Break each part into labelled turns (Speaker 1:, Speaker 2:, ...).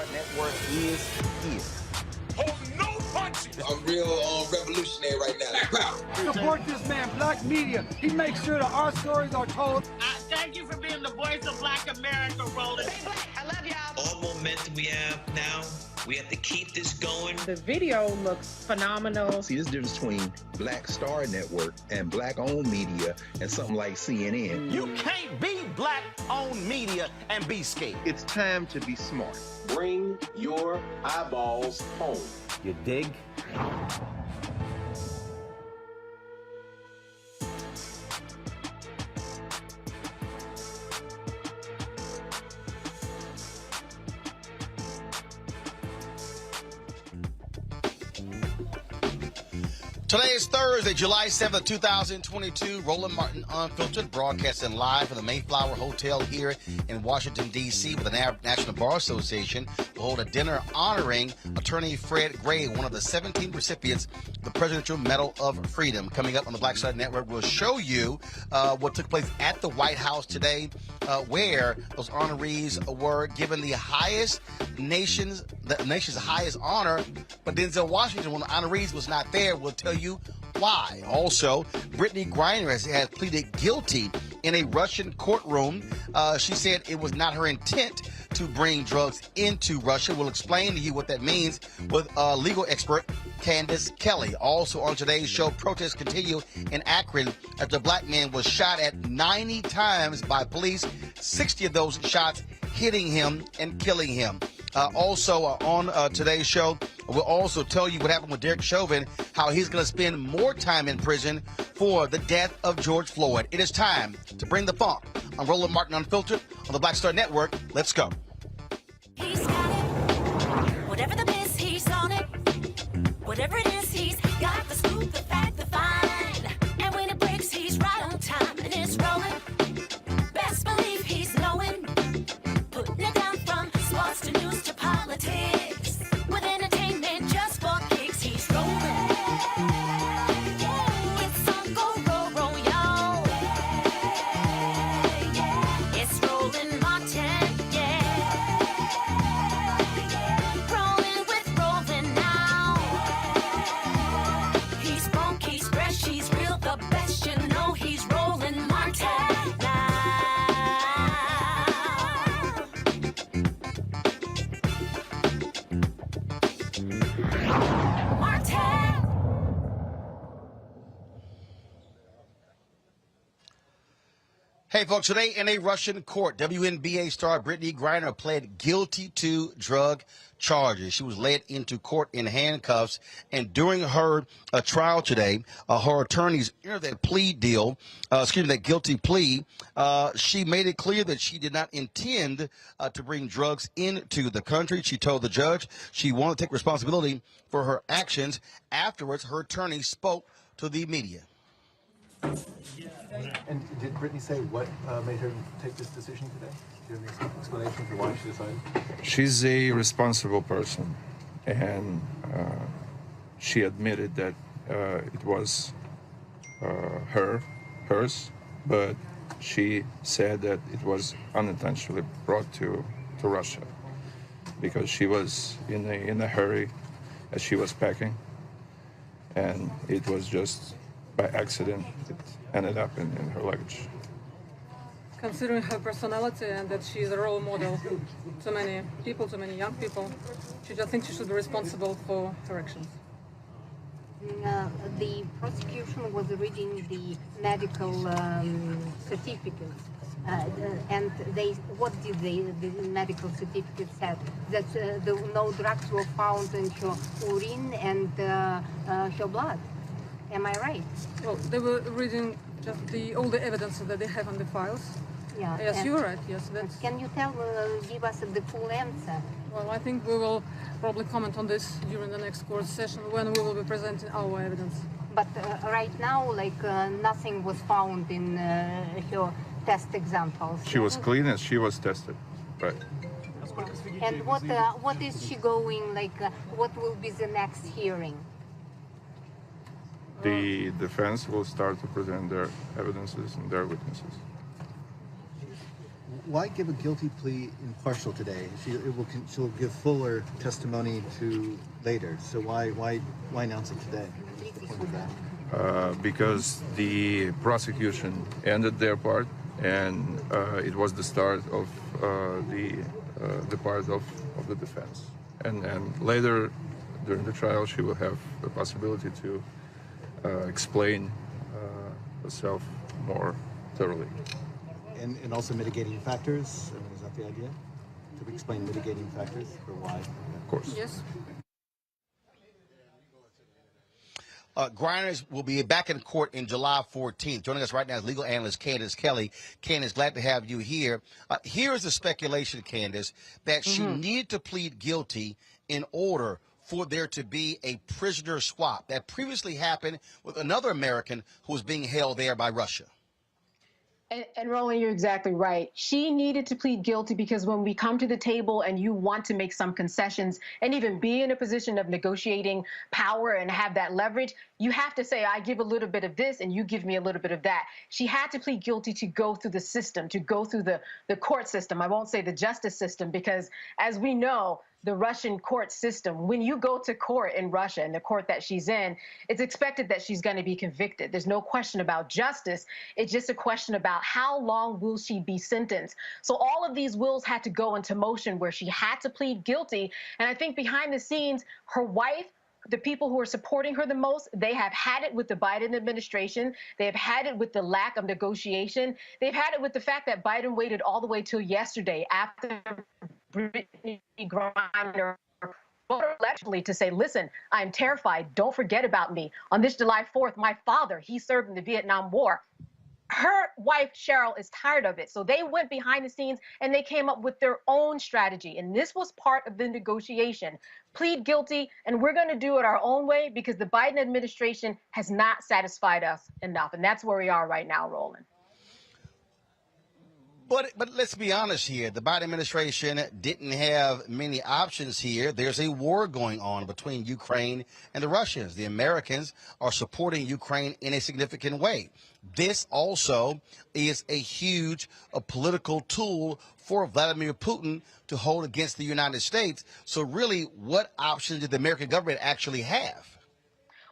Speaker 1: Star Network is here.
Speaker 2: Hold no punches!
Speaker 3: I'm real revolutionary right now.
Speaker 4: Support this man, Black Media. He makes sure that our stories are told.
Speaker 5: Thank you for being the voice of Black America, Roland.
Speaker 6: Stay black. I love y'all.
Speaker 7: All momentum we have now, we have to keep this going.
Speaker 8: The video looks phenomenal.
Speaker 9: See, there's a difference between Black Star Network and Black-owned media and something like CNN.
Speaker 1: You can't be Black-owned media and be scared.
Speaker 10: It's time to be smart.
Speaker 11: Bring your eyeballs home.
Speaker 1: You dig?
Speaker 12: Today is Thursday, July 7th, 2022. Roland Martin Unfiltered, broadcasting live from the Mayflower Hotel here in Washington, D.C. with the National Bar Association. We'll hold a dinner honoring Attorney Fred Gray, one of the 17 recipients of the Presidential Medal of Freedom. Coming up on the Black Star Network, we'll show you what took place at the White House today, where those honorees were given the nation's highest honor. But Denzel Washington, one of the honorees, was not there. We'll tell you why. Also, Brittney Griner has pleaded guilty in a Russian courtroom. She said it was not her intent to bring drugs into Russia. We'll explain to you what that means with legal expert Candace Kelly. Also on today's show, protests continue in Akron after a black man was shot at 90 times by police, 60 of those shots hitting him and killing him. Also on today's show, we'll also tell you what happened with Derek Chauvin, how he's going to spend more time in prison for the death of George Floyd. It is time to bring the funk. I'm Roland Martin Unfiltered on the Black Star Network. Let's go.
Speaker 13: He's got it. Whatever the miss, he's on it. Whatever it is, he's got the scoop, the fact, the find. And when it breaks, he's right on time and it's rolling. Best believe he's knowing. Putting it down from sports to news to politics. With entertainment just for kicks, he's rolling. It's on go, roll, roll, y'all. It's Roland Martin, yeah. Rolling with Roland now. He's funk, he's fresh, he's real, the best, you know he's Roland Martin now.
Speaker 12: Hey, folks, today in a Russian court, WNBA star Brittney Griner pled guilty to drug charges. She was led into court in handcuffs, and during her trial today, her attorneys entered that guilty plea. She made it clear that she did not intend to bring drugs into the country. She told the judge she wanted to take responsibility for her actions. Afterwards, her attorney spoke to the media.
Speaker 10: And did Brittney say what made her take this decision today? Do you have any explanation for why she decided?
Speaker 14: She's a responsible person, and she admitted that it was hers, but she said that it was unintentionally brought to Russia because she was in a hurry as she was packing, and it was just by accident it ended up in her luggage.
Speaker 15: Considering her personality and that she is a role model to many people, to many young people, I think she should be responsible for her actions.
Speaker 16: The prosecution was reading the medical certificates, and what did the medical certificate said? That no drugs were found in her urine and her blood. Am I right?
Speaker 15: Well, they were reading just all the evidence that they have on the files.
Speaker 16: Yeah.
Speaker 15: Yes, you're right. Yes.
Speaker 16: Can you give us the full answer?
Speaker 15: Well, I think we will probably comment on this during the next court session when we will be presenting our evidence.
Speaker 16: But right now, nothing was found in her test examples.
Speaker 14: She was clean and she was tested, right?
Speaker 16: And what is she going, what will be the next hearing?
Speaker 14: The defense will start to present their evidences and their witnesses.
Speaker 10: Why give a guilty plea impartial today? She'll give fuller testimony to later. So why announce it today? What's the point of that?
Speaker 14: Because the prosecution ended their part, and it was the start of the part of the defense. And later during the trial, she will have the possibility to explain herself more thoroughly.
Speaker 10: And also mitigating factors. I mean, is that the idea? To explain mitigating factors for why?
Speaker 14: Of course.
Speaker 15: Yes.
Speaker 12: Griner will be back in court in July 14th. Joining us right now is legal analyst Candace Kelly. Candace, glad to have you here. Here is the speculation, Candace, that she needed to plead guilty in order for there to be a prisoner swap that previously happened with another American who was being held there by Russia.
Speaker 8: And Roland, you're exactly right. She needed to plead guilty because when we come to the table and you want to make some concessions and even be in a position of negotiating power and have that leverage, you have to say, I give a little bit of this and you give me a little bit of that. She had to plead guilty to go through the system, to go through the court system. I won't say the justice system because, as we know, the Russian court system, when you go to court in Russia, in the court that she's in, it's expected that she's going to be convicted. There's no question about justice. It's just a question about how long will she be sentenced. So all of these wills had to go into motion where she had to plead guilty. And I think behind the scenes, her wife, the people who are supporting her the most, they have had it with the Biden administration. They have had it with the lack of negotiation. They've had it with the fact that Biden waited all the way till yesterday after Brittney Griner allegedly to say, listen, I'm terrified. Don't forget about me. On this July 4th, my father, he served in the Vietnam War. Her wife, Cheryl, is tired of it. So they went behind the scenes and they came up with their own strategy. And this was part of the negotiation. Plead guilty, and we're going to do it our own way because the Biden administration has not satisfied us enough. And that's where we are right now, Roland.
Speaker 12: But let's be honest here. The Biden administration didn't have many options here. There's a war going on between Ukraine and the Russians. The Americans are supporting Ukraine in a significant way. This also is a huge political tool for Vladimir Putin to hold against the United States. So really, what options did the American government actually have?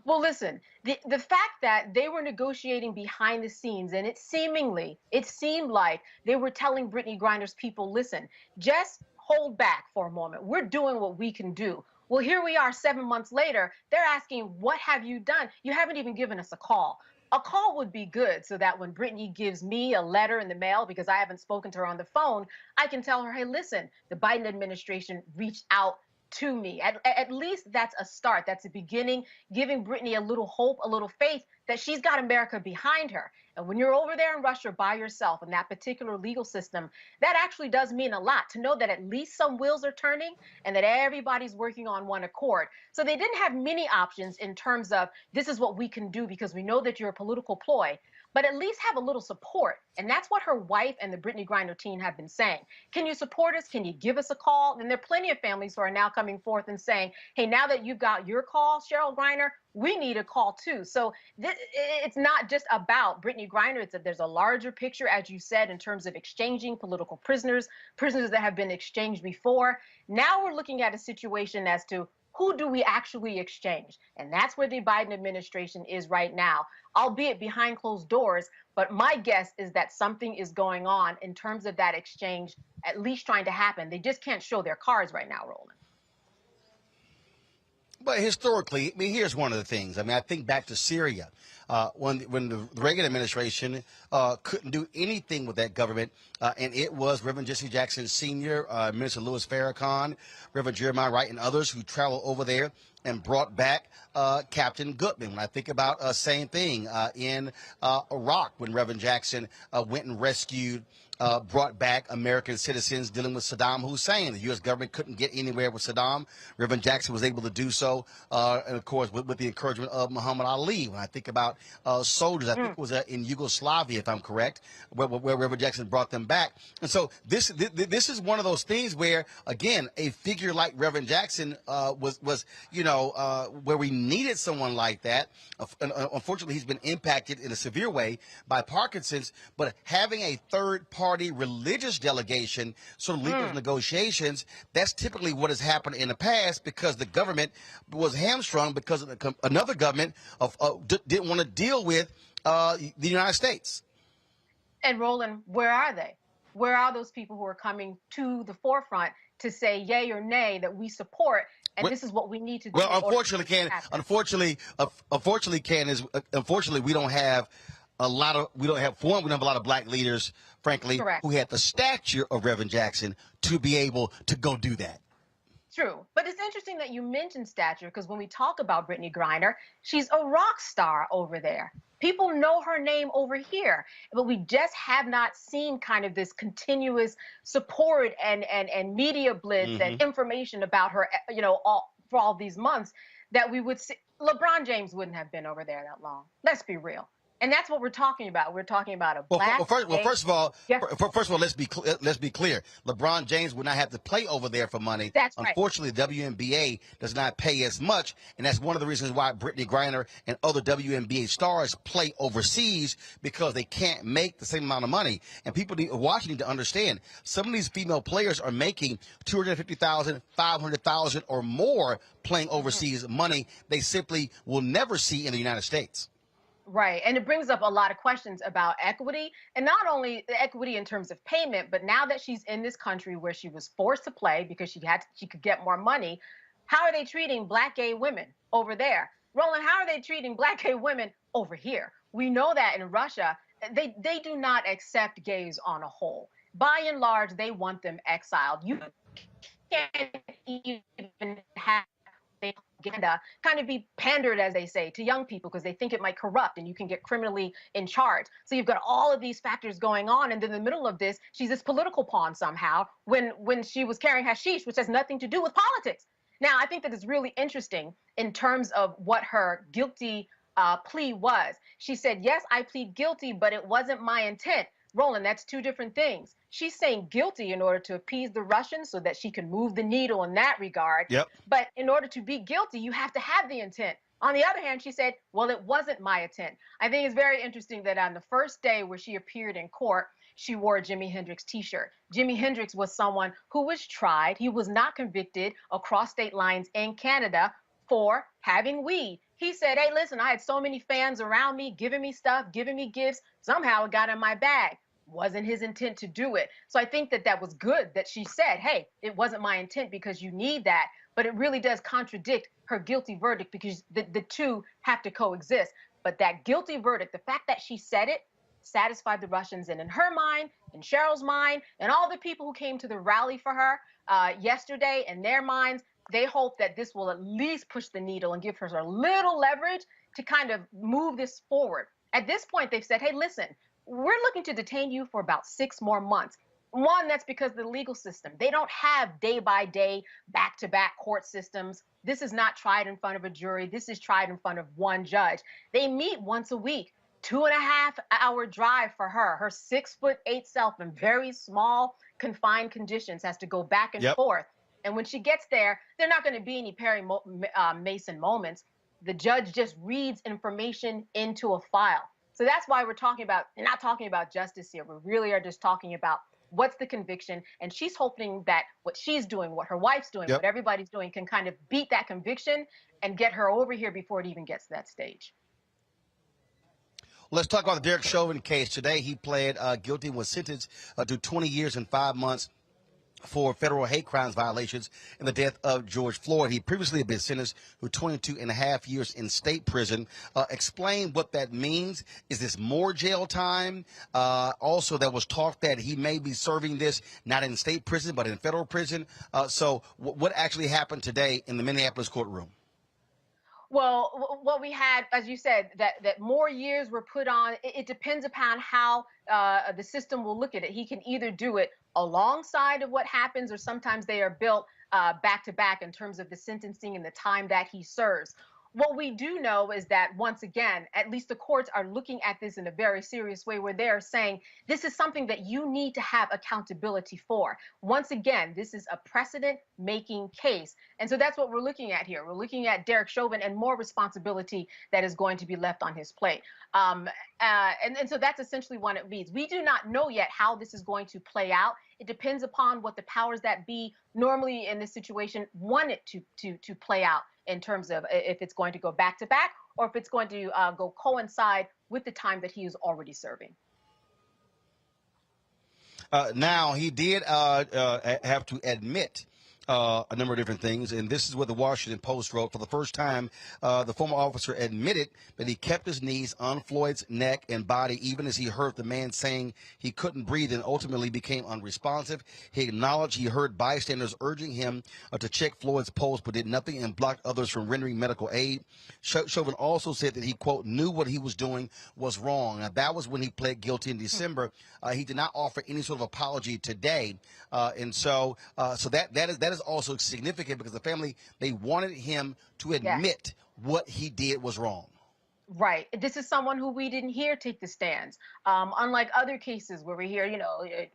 Speaker 8: Well, listen, the fact that they were negotiating behind the scenes and it seemed like they were telling Brittney Griner's people, listen, just hold back for a moment. We're doing what we can do. Well, here we are 7 months later. They're asking, what have you done? You haven't even given us a call. A call would be good so that when Brittney gives me a letter in the mail, because I haven't spoken to her on the phone, I can tell her, hey, listen, the Biden administration reached out to me. At least that's a start. That's a beginning, giving Brittney a little hope, a little faith that she's got America behind her. And when you're over there in Russia by yourself in that particular legal system, that actually does mean a lot to know that at least some wheels are turning and that everybody's working on one accord. So they didn't have many options in terms of this is what we can do because we know that you're a political ploy, but at least have a little support. And that's what her wife and the Brittney Griner team have been saying. Can you support us? Can you give us a call? And there are plenty of families who are now coming forth and saying, hey, now that you've got your call, Cheryl Griner, we need a call too. So it's not just about Brittney Griner. There's a larger picture, as you said, in terms of exchanging political prisoners, prisoners that have been exchanged before. Now we're looking at a situation as to who do we actually exchange? And that's where the Biden administration is right now, albeit behind closed doors. But my guess is that something is going on in terms of that exchange, at least trying to happen. They just can't show their cards right now, Roland.
Speaker 12: But historically, I mean, here's one of the things. I mean, I think back to Syria. When the Reagan administration couldn't do anything with that government, and it was Reverend Jesse Jackson Sr., Minister Louis Farrakhan, Reverend Jeremiah Wright, and others who traveled over there and brought back Captain Gutman. When I think about same thing in Iraq, when Reverend Jackson went and rescued, brought back American citizens dealing with Saddam Hussein. The U.S. government couldn't get anywhere with Saddam. Reverend Jackson was able to do so, and of course, with the encouragement of Muhammad Ali. When I think about soldiers, I think it was in Yugoslavia, if I'm correct, where Reverend Jackson brought them back. And so this is one of those things where, again, a figure like Reverend Jackson was where we needed someone like that. Unfortunately, he's been impacted in a severe way by Parkinson's, but having a third party party religious delegation sort of lead those negotiations. That's typically what has happened in the past because the government was hamstrung because of another government didn't want to deal with the United States.
Speaker 8: And Roland, where are they? Where are those people who are coming to the forefront to say yay or nay that we support, and this is what we need to do?
Speaker 12: Well, unfortunately, we don't have a lot of we don't have a lot of black leaders, frankly, who had the stature of Reverend Jackson to be able to go do that.
Speaker 8: True. But it's interesting that you mentioned stature because when we talk about Brittney Griner, she's a rock star over there. People know her name over here, but we just have not seen kind of this continuous support and media blitz and information about her, you know, for all these months that we would see. LeBron James wouldn't have been over there that long. Let's be real. And that's what we're talking about. We're talking about a black.
Speaker 12: First of all, let's be clear. LeBron James would not have to play over there for money.
Speaker 8: That's right.
Speaker 12: Unfortunately, the WNBA does not pay as much, and that's one of the reasons why Brittney Griner and other WNBA stars play overseas because they can't make the same amount of money. And people watching need to understand some of these female players are making $250,000, $500,000, or more playing overseas, money they simply will never see in the United States.
Speaker 8: Right. And it brings up a lot of questions about equity, and not only the equity in terms of payment, but now that she's in this country where she was forced to play because she could get more money, how are they treating black gay women over there? Roland, how are they treating black gay women over here? We know that in Russia, they do not accept gays on a whole. By and large, they want them exiled. You can't even have propaganda kind of be pandered, as they say, to young people because they think it might corrupt and you can get criminally in charge. So you've got all of these factors going on, and in the middle of this, she's this political pawn somehow when she was carrying hashish, which has nothing to do with politics. Now, I think that is really interesting in terms of what her guilty plea was. She said, yes, I plead guilty, but it wasn't my intent. Roland, that's two different things. She's saying guilty in order to appease the Russians so that she can move the needle in that regard.
Speaker 12: Yep.
Speaker 8: But in order to be guilty, you have to have the intent. On the other hand, she said, well, it wasn't my intent. I think it's very interesting that on the first day where she appeared in court, she wore a Jimi Hendrix t-shirt. Jimi Hendrix was someone who was tried. He was not convicted across state lines in Canada for having weed. He said, hey, listen, I had so many fans around me, giving me stuff, giving me gifts. Somehow it got in my bag. Wasn't his intent to do it. So I think that that was good that she said, hey, it wasn't my intent because you need that. But it really does contradict her guilty verdict because the two have to coexist. But that guilty verdict, the fact that she said it, satisfied the Russians. And in her mind, in Cheryl's mind, and all the people who came to the rally for her yesterday, in their minds, they hope that this will at least push the needle and give her a little leverage to kind of move this forward. At this point, they've said, hey, listen, we're looking to detain you for about 6 more months. One, that's because of the legal system. They don't have day-by-day, back-to-back court systems. This is not tried in front of a jury. This is tried in front of one judge. They meet once a week. 2.5-hour drive for her. Her 6'8" self in very small, confined conditions has to go back and forth. And when she gets there, they're not going to be any Perry Mason moments. The judge just reads information into a file. So that's why we're not talking about justice here. We really are just talking about what's the conviction. And she's hoping that what she's doing, what her wife's doing, what everybody's doing can kind of beat that conviction and get her over here before it even gets to that stage.
Speaker 12: Let's talk about the Derek Chauvin case. Today, he pled guilty and was sentenced to 20 years and 5 months for federal hate crimes violations in the death of George Floyd. He previously had been sentenced to 22.5 years in state prison. Explain what that means. Is this more jail time? Also, there was talk that he may be serving this not in state prison, but in federal prison. So what actually happened today in the Minneapolis courtroom?
Speaker 8: Well, what we had, as you said, that more years were put on. It depends upon how the system will look at it. He can either do it alongside of what happens, or sometimes they are built back to back in terms of the sentencing and the time that he serves. What we do know is that, once again, at least the courts are looking at this in a very serious way, where they're saying this is something that you need to have accountability for. Once again, this is a precedent-making case. And so that's what we're looking at here. We're looking at Derek Chauvin and more responsibility that is going to be left on his plate. And so that's essentially what it means. We do not know yet how this is going to play out. It depends upon what the powers that be normally in this situation want it to play out, in terms of if it's going to go back to back or if it's going to go coincide with the time that he is already serving.
Speaker 12: Now, he did have to admit a number of different things, and this is what the Washington Post wrote. For the first time, the former officer admitted that he kept his knees on Floyd's neck and body, even as he heard the man saying he couldn't breathe and ultimately became unresponsive. He acknowledged he heard bystanders urging him to check Floyd's pulse, but did nothing and blocked others from rendering medical aid. Chauvin also said that he, quote, knew what he was doing was wrong. Now, that was when he pled guilty in December. He did not offer any sort of apology today. So that is also significant, because the family, they wanted him to admit what he did was wrong.
Speaker 8: Right. This is someone who we didn't hear take the stands. Unlike other cases where we hear,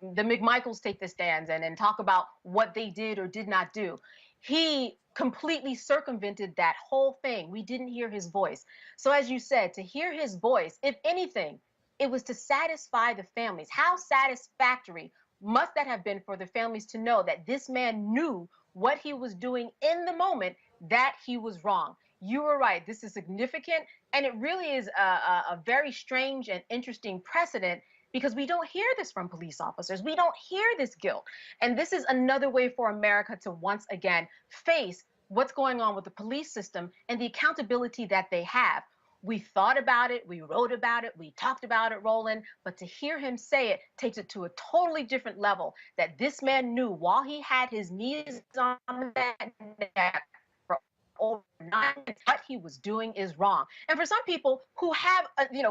Speaker 8: the McMichaels take the stands and talk about what they did or did not do. He completely circumvented that whole thing. We didn't hear his voice. So as you said, to hear his voice, if anything, it was to satisfy the families. How satisfactory must that have been for the families to know that this man knew what he was doing in the moment, that he was wrong? You were right. This is significant, and it really is a very strange and interesting precedent, because we don't hear this from police officers. We don't hear this guilt. And this is another way for America to once again face what's going on with the police system and the accountability that they have. We thought about it, we wrote about it, we talked about it, Roland, but to hear him say it takes it to a totally different level, that this man knew while he had his knees on that neck for over 9 minutes, what he was doing is wrong. And for some people who have,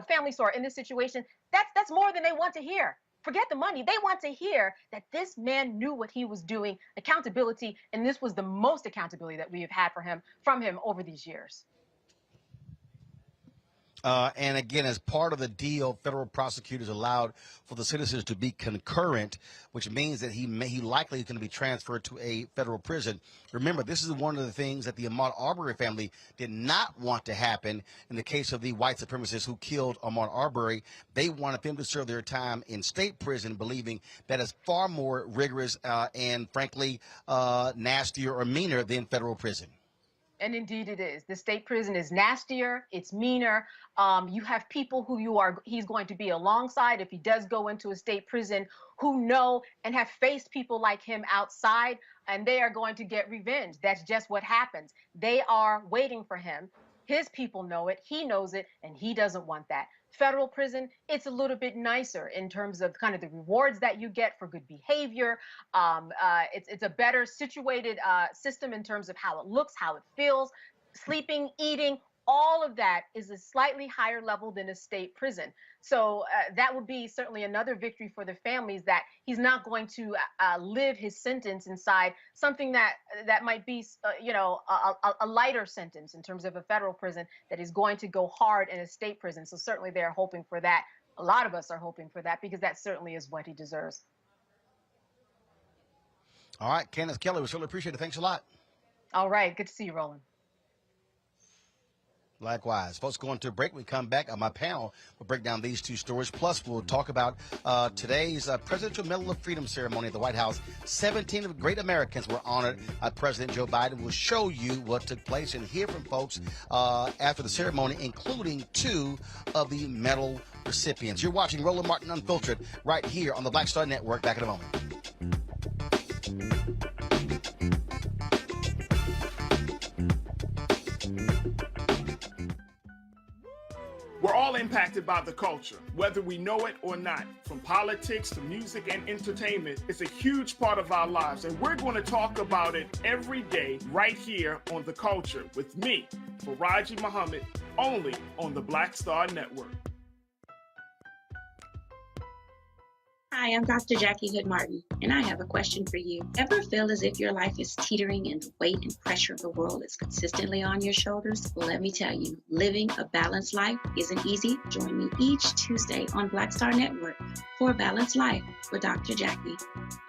Speaker 8: families who are in this situation, that's more than they want to hear. Forget the money. They want to hear that this man knew what he was doing, accountability, and this was the most accountability that we have had from him over these years.
Speaker 12: And again, as part of the deal, federal prosecutors allowed for the sentences to be concurrent, which means that he likely is going to be transferred to a federal prison. Remember, this is one of the things that the Ahmaud Arbery family did not want to happen in the case of the white supremacists who killed Ahmaud Arbery. They wanted them to serve their time in state prison, believing that is far more rigorous and, frankly, nastier or meaner than federal prison.
Speaker 8: And indeed it is. The state prison is nastier, it's meaner. You have people who he's going to be alongside if he does go into a state prison, who know and have faced people like him outside, and they are going to get revenge. That's just what happens. They are waiting for him. His people know it, he knows it, and he doesn't want that. Federal prison, it's a little bit nicer in terms of kind of the rewards that you get for good behavior. It's a better situated system in terms of how it looks, how it feels, sleeping, eating. All of that is a slightly higher level than a state prison. So that would be certainly another victory for the families, that he's not going to live his sentence inside something that might be, a lighter sentence in terms of a federal prison that is going to go hard in a state prison. So certainly they're hoping for that. A lot of us are hoping for that, because that certainly is what he deserves.
Speaker 12: All right, Candace Kelly, we certainly appreciate it. Thanks a lot.
Speaker 8: All right. Good to see you, Roland.
Speaker 12: Likewise. Folks, going to a break. We come back. My panel will break down these two stories. Plus, we'll talk about today's Presidential Medal of Freedom ceremony at the White House. 17 of great Americans were honored by President Joe Biden. We'll show you what took place and hear from folks after the ceremony, including 2 of the medal recipients. You're watching Roland Martin Unfiltered right here on the Black Star Network. Back in a moment.
Speaker 2: We're all impacted by the culture, whether we know it or not. From politics to music and entertainment, it's a huge part of our lives, and we're going to talk about it every day right here on The Culture with me, Faraji Muhammad, only on the Black Star Network.
Speaker 6: Hi, I'm Dr. Jackie Hood Martin, and I have a question for you. Ever feel as if your life is teetering and the weight and pressure of the world is consistently on your shoulders? Well, let me tell you, living a balanced life isn't easy. Join me each Tuesday on Black Star Network for A Balanced Life with Dr. Jackie.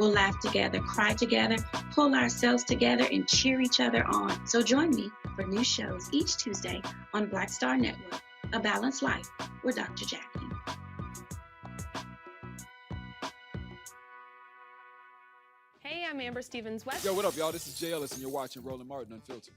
Speaker 6: We'll laugh together, cry together, pull ourselves together, and cheer each other on. So join me for new shows each Tuesday on Black Star Network, A Balanced Life with Dr. Jackie.
Speaker 17: Hey, I'm Amber Stevens-West.
Speaker 18: Yo, what up, y'all? This is Jay Ellis, and you're watching Roland Martin Unfiltered.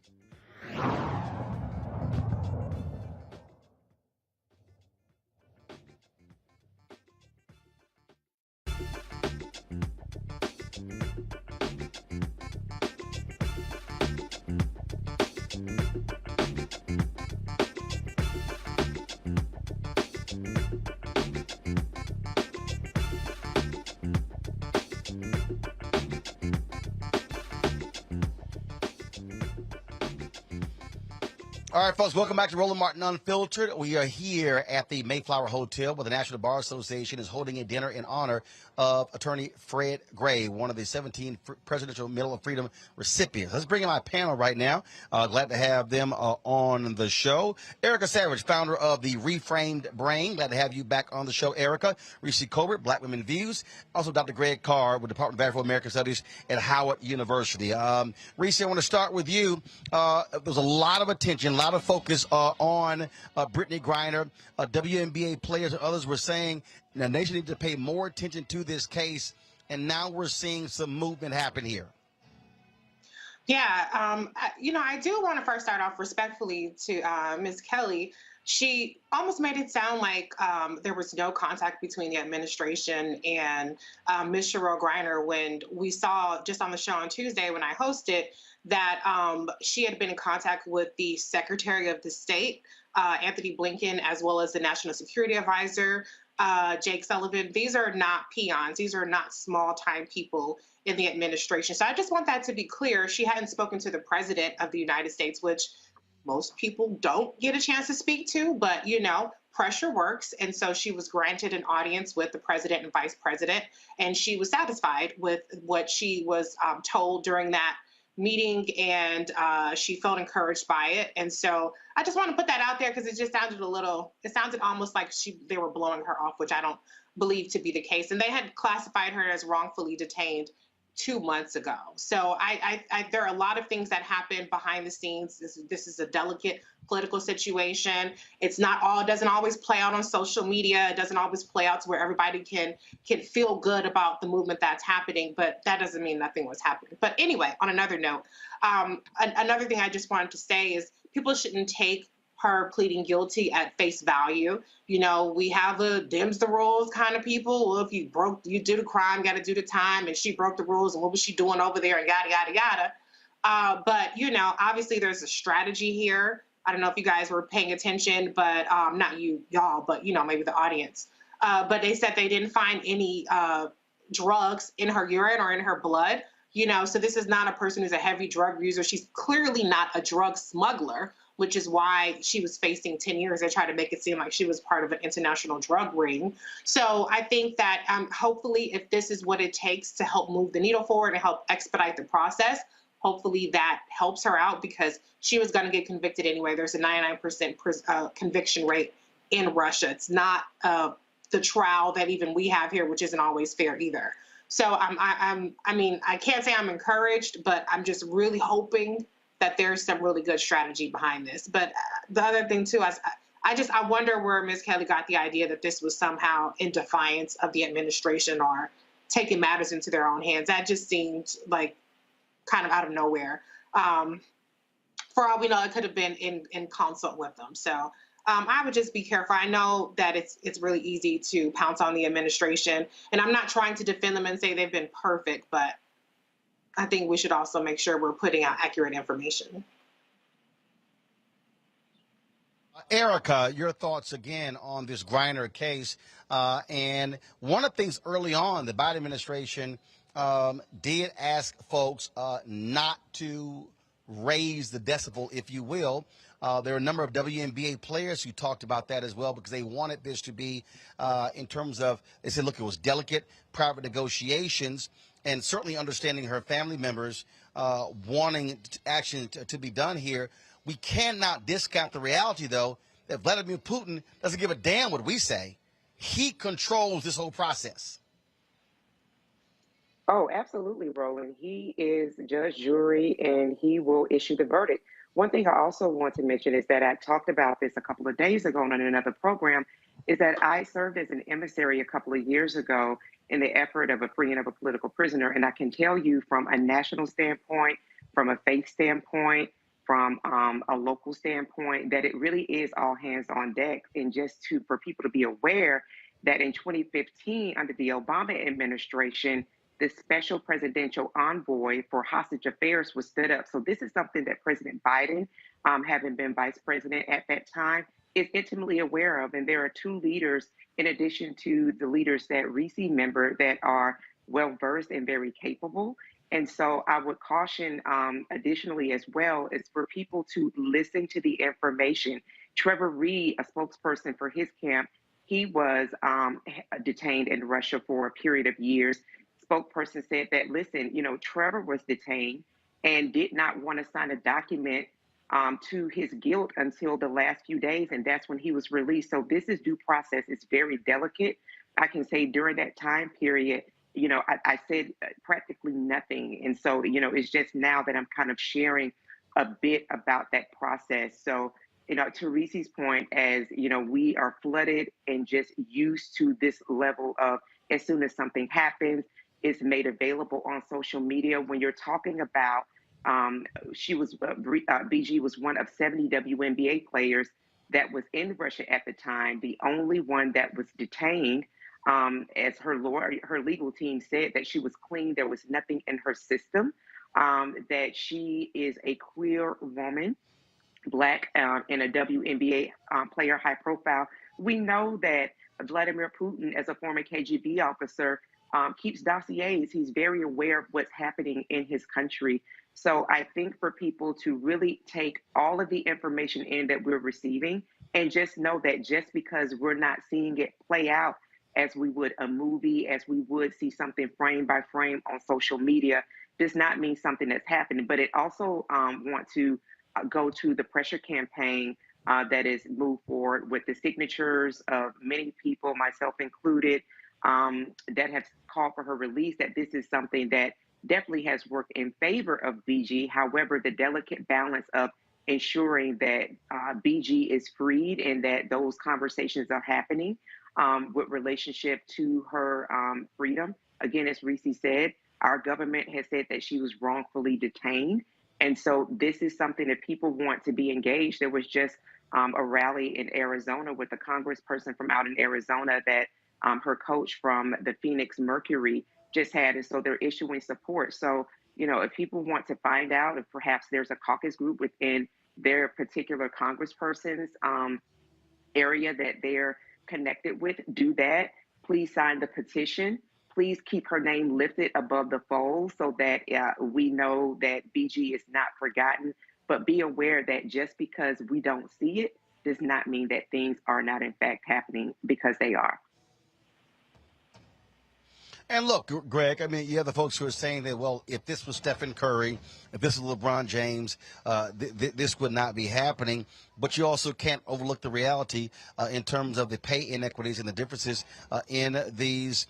Speaker 12: All right, folks, welcome back to Roland Martin Unfiltered. We are here at the Mayflower Hotel where the National Bar Association is holding a dinner in honor of attorney Fred Gray, one of the 17 Presidential Medal of Freedom recipients. Let's bring in my panel right now. Glad to have them on the show. Erica Savage, founder of the Reframed Brain. Glad to have you back on the show, Erica. Reese Colbert, Black Women Views. Also, Dr. Greg Carr with the Department of Afro-American Studies at Howard University. Reese, I want to start with you. There's a lot of attention, a lot of focus on Brittney Griner. WNBA players and others were saying the nation needs to pay more attention to this case, and now we're seeing some movement happen here.
Speaker 19: Yeah, I do want to first start off respectfully to Ms. Kelly. She almost made it sound like there was no contact between the administration and Ms. Cheryl Griner when we saw just on the show on Tuesday when I hosted that she had been in contact with the Secretary of the State, Anthony Blinken, as well as the National Security Advisor, Jake Sullivan. These are not peons. These are not small-time people in the administration. So I just want that to be clear. She hadn't spoken to the President of the United States, which most people don't get a chance to speak to, but, pressure works. And so she was granted an audience with the President and Vice President, and she was satisfied with what she was told during that meeting, and she felt encouraged by it. And so I just want to put that out there because it just sounded it sounded almost like they were blowing her off, which I don't believe to be the case. And they had classified her as wrongfully detained 2 months ago. So there are a lot of things that happen behind the scenes. This is a delicate political situation. It doesn't always play out on social media. It doesn't always play out to where everybody can feel good about the movement that's happening, but that doesn't mean nothing was happening. But anyway, on another note, another thing I just wanted to say is people shouldn't take her pleading guilty at face value. We have a dims the rules kind of people. Well, if you did a crime, got to do the time, and she broke the rules, and what was she doing over there, and yada, yada, yada. But, obviously there's a strategy here. I don't know if you guys were paying attention, but not y'all, but, maybe the audience. But they said they didn't find any drugs in her urine or in her blood. So this is not a person who's a heavy drug user. She's clearly not a drug smuggler, which is why she was facing 10 years. They tried to make it seem like she was part of an international drug ring. So I think that hopefully if this is what it takes to help move the needle forward and help expedite the process, hopefully that helps her out because she was going to get convicted anyway. There's a 99% conviction rate in Russia. It's not the trial that even we have here, which isn't always fair either. So I can't say I'm encouraged, but I'm just really hoping that there's some really good strategy behind this. But the other thing too, I wonder where Ms. Kelly got the idea that this was somehow in defiance of the administration or taking matters into their own hands. That just seemed like kind of out of nowhere. For all we know, it could have been in consult with them. So I would just be careful. I know that it's really easy to pounce on the administration, and I'm not trying to defend them and say they've been perfect, but I think we should also make sure we're putting out accurate information.
Speaker 12: Erica, your thoughts again on this Griner case. And one of the things early on, the Biden administration did ask folks not to raise the decibel, if you will, There are a number of WNBA players who talked about that as well because they wanted this to be, in terms of, they said, look, it was delicate, private negotiations, and certainly understanding her family members wanting action to be done here. We cannot discount the reality, though, that Vladimir Putin doesn't give a damn what we say. He controls this whole process.
Speaker 20: Oh, absolutely, Roland. He is judge, jury, and he will issue the verdict. One thing I also want to mention is that I talked about this a couple of days ago on another program, is that I served as an emissary a couple of years ago in the effort of a freeing of a political prisoner. And I can tell you from a national standpoint, from a faith standpoint, from a local standpoint, that it really is all hands on deck. And just for people to be aware that in 2015, under the Obama administration, the special presidential envoy for hostage affairs was stood up. So this is something that President Biden, having been vice president at that time, is intimately aware of. And there are two leaders, in addition to the leaders that Reese member, that are well-versed and very capable. And so I would caution additionally as well is for people to listen to the information. Trevor Reed, a spokesperson for his camp, he was detained in Russia for a period of years. Spokesperson said that, listen, Trevor was detained and did not want to sign a document to his guilt until the last few days, and that's when he was released. So this is due process. It's very delicate. I can say during that time period, I said practically nothing. And so, it's just now that I'm kind of sharing a bit about that process. So, to Reese's point, as, we are flooded and just used to this level of, as soon as something happens, it's made available on social media. When you're talking about, BG was one of 70 WNBA players that was in Russia at the time, the only one that was detained. As her legal team said, that she was clean, there was nothing in her system, that she is a queer woman, Black, and a WNBA player, high profile. We know that Vladimir Putin, as a former KGB officer, keeps dossiers. He's very aware of what's happening in his country. So I think for people to really take all of the information in that we're receiving and just know that just because we're not seeing it play out as we would a movie, as we would see something frame by frame on social media, does not mean something that's happening. But it also want to go to the pressure campaign that is moved forward with the signatures of many people, myself included, that have called for her release, that this is something that definitely has worked in favor of BG. However, the delicate balance of ensuring that BG is freed and that those conversations are happening with relationship to her freedom. Again, as Reese said, our government has said that she was wrongfully detained. And so this is something that people want to be engaged. There was just a rally in Arizona with a congressperson from out in Arizona that her coach from the Phoenix Mercury just had. And so they're issuing support. So, if people want to find out if perhaps there's a caucus group within their particular congressperson's area that they're connected with, do that. Please sign the petition. Please keep her name lifted above the fold so that we know that BG is not forgotten. But be aware that just because we don't see it does not mean that things are not in fact happening, because they are.
Speaker 12: And look, Greg, I mean, you have the folks who are saying that, well, if this was Stephen Curry, if this was LeBron James, this would not be happening. But you also can't overlook the reality in terms of the pay inequities and the differences in these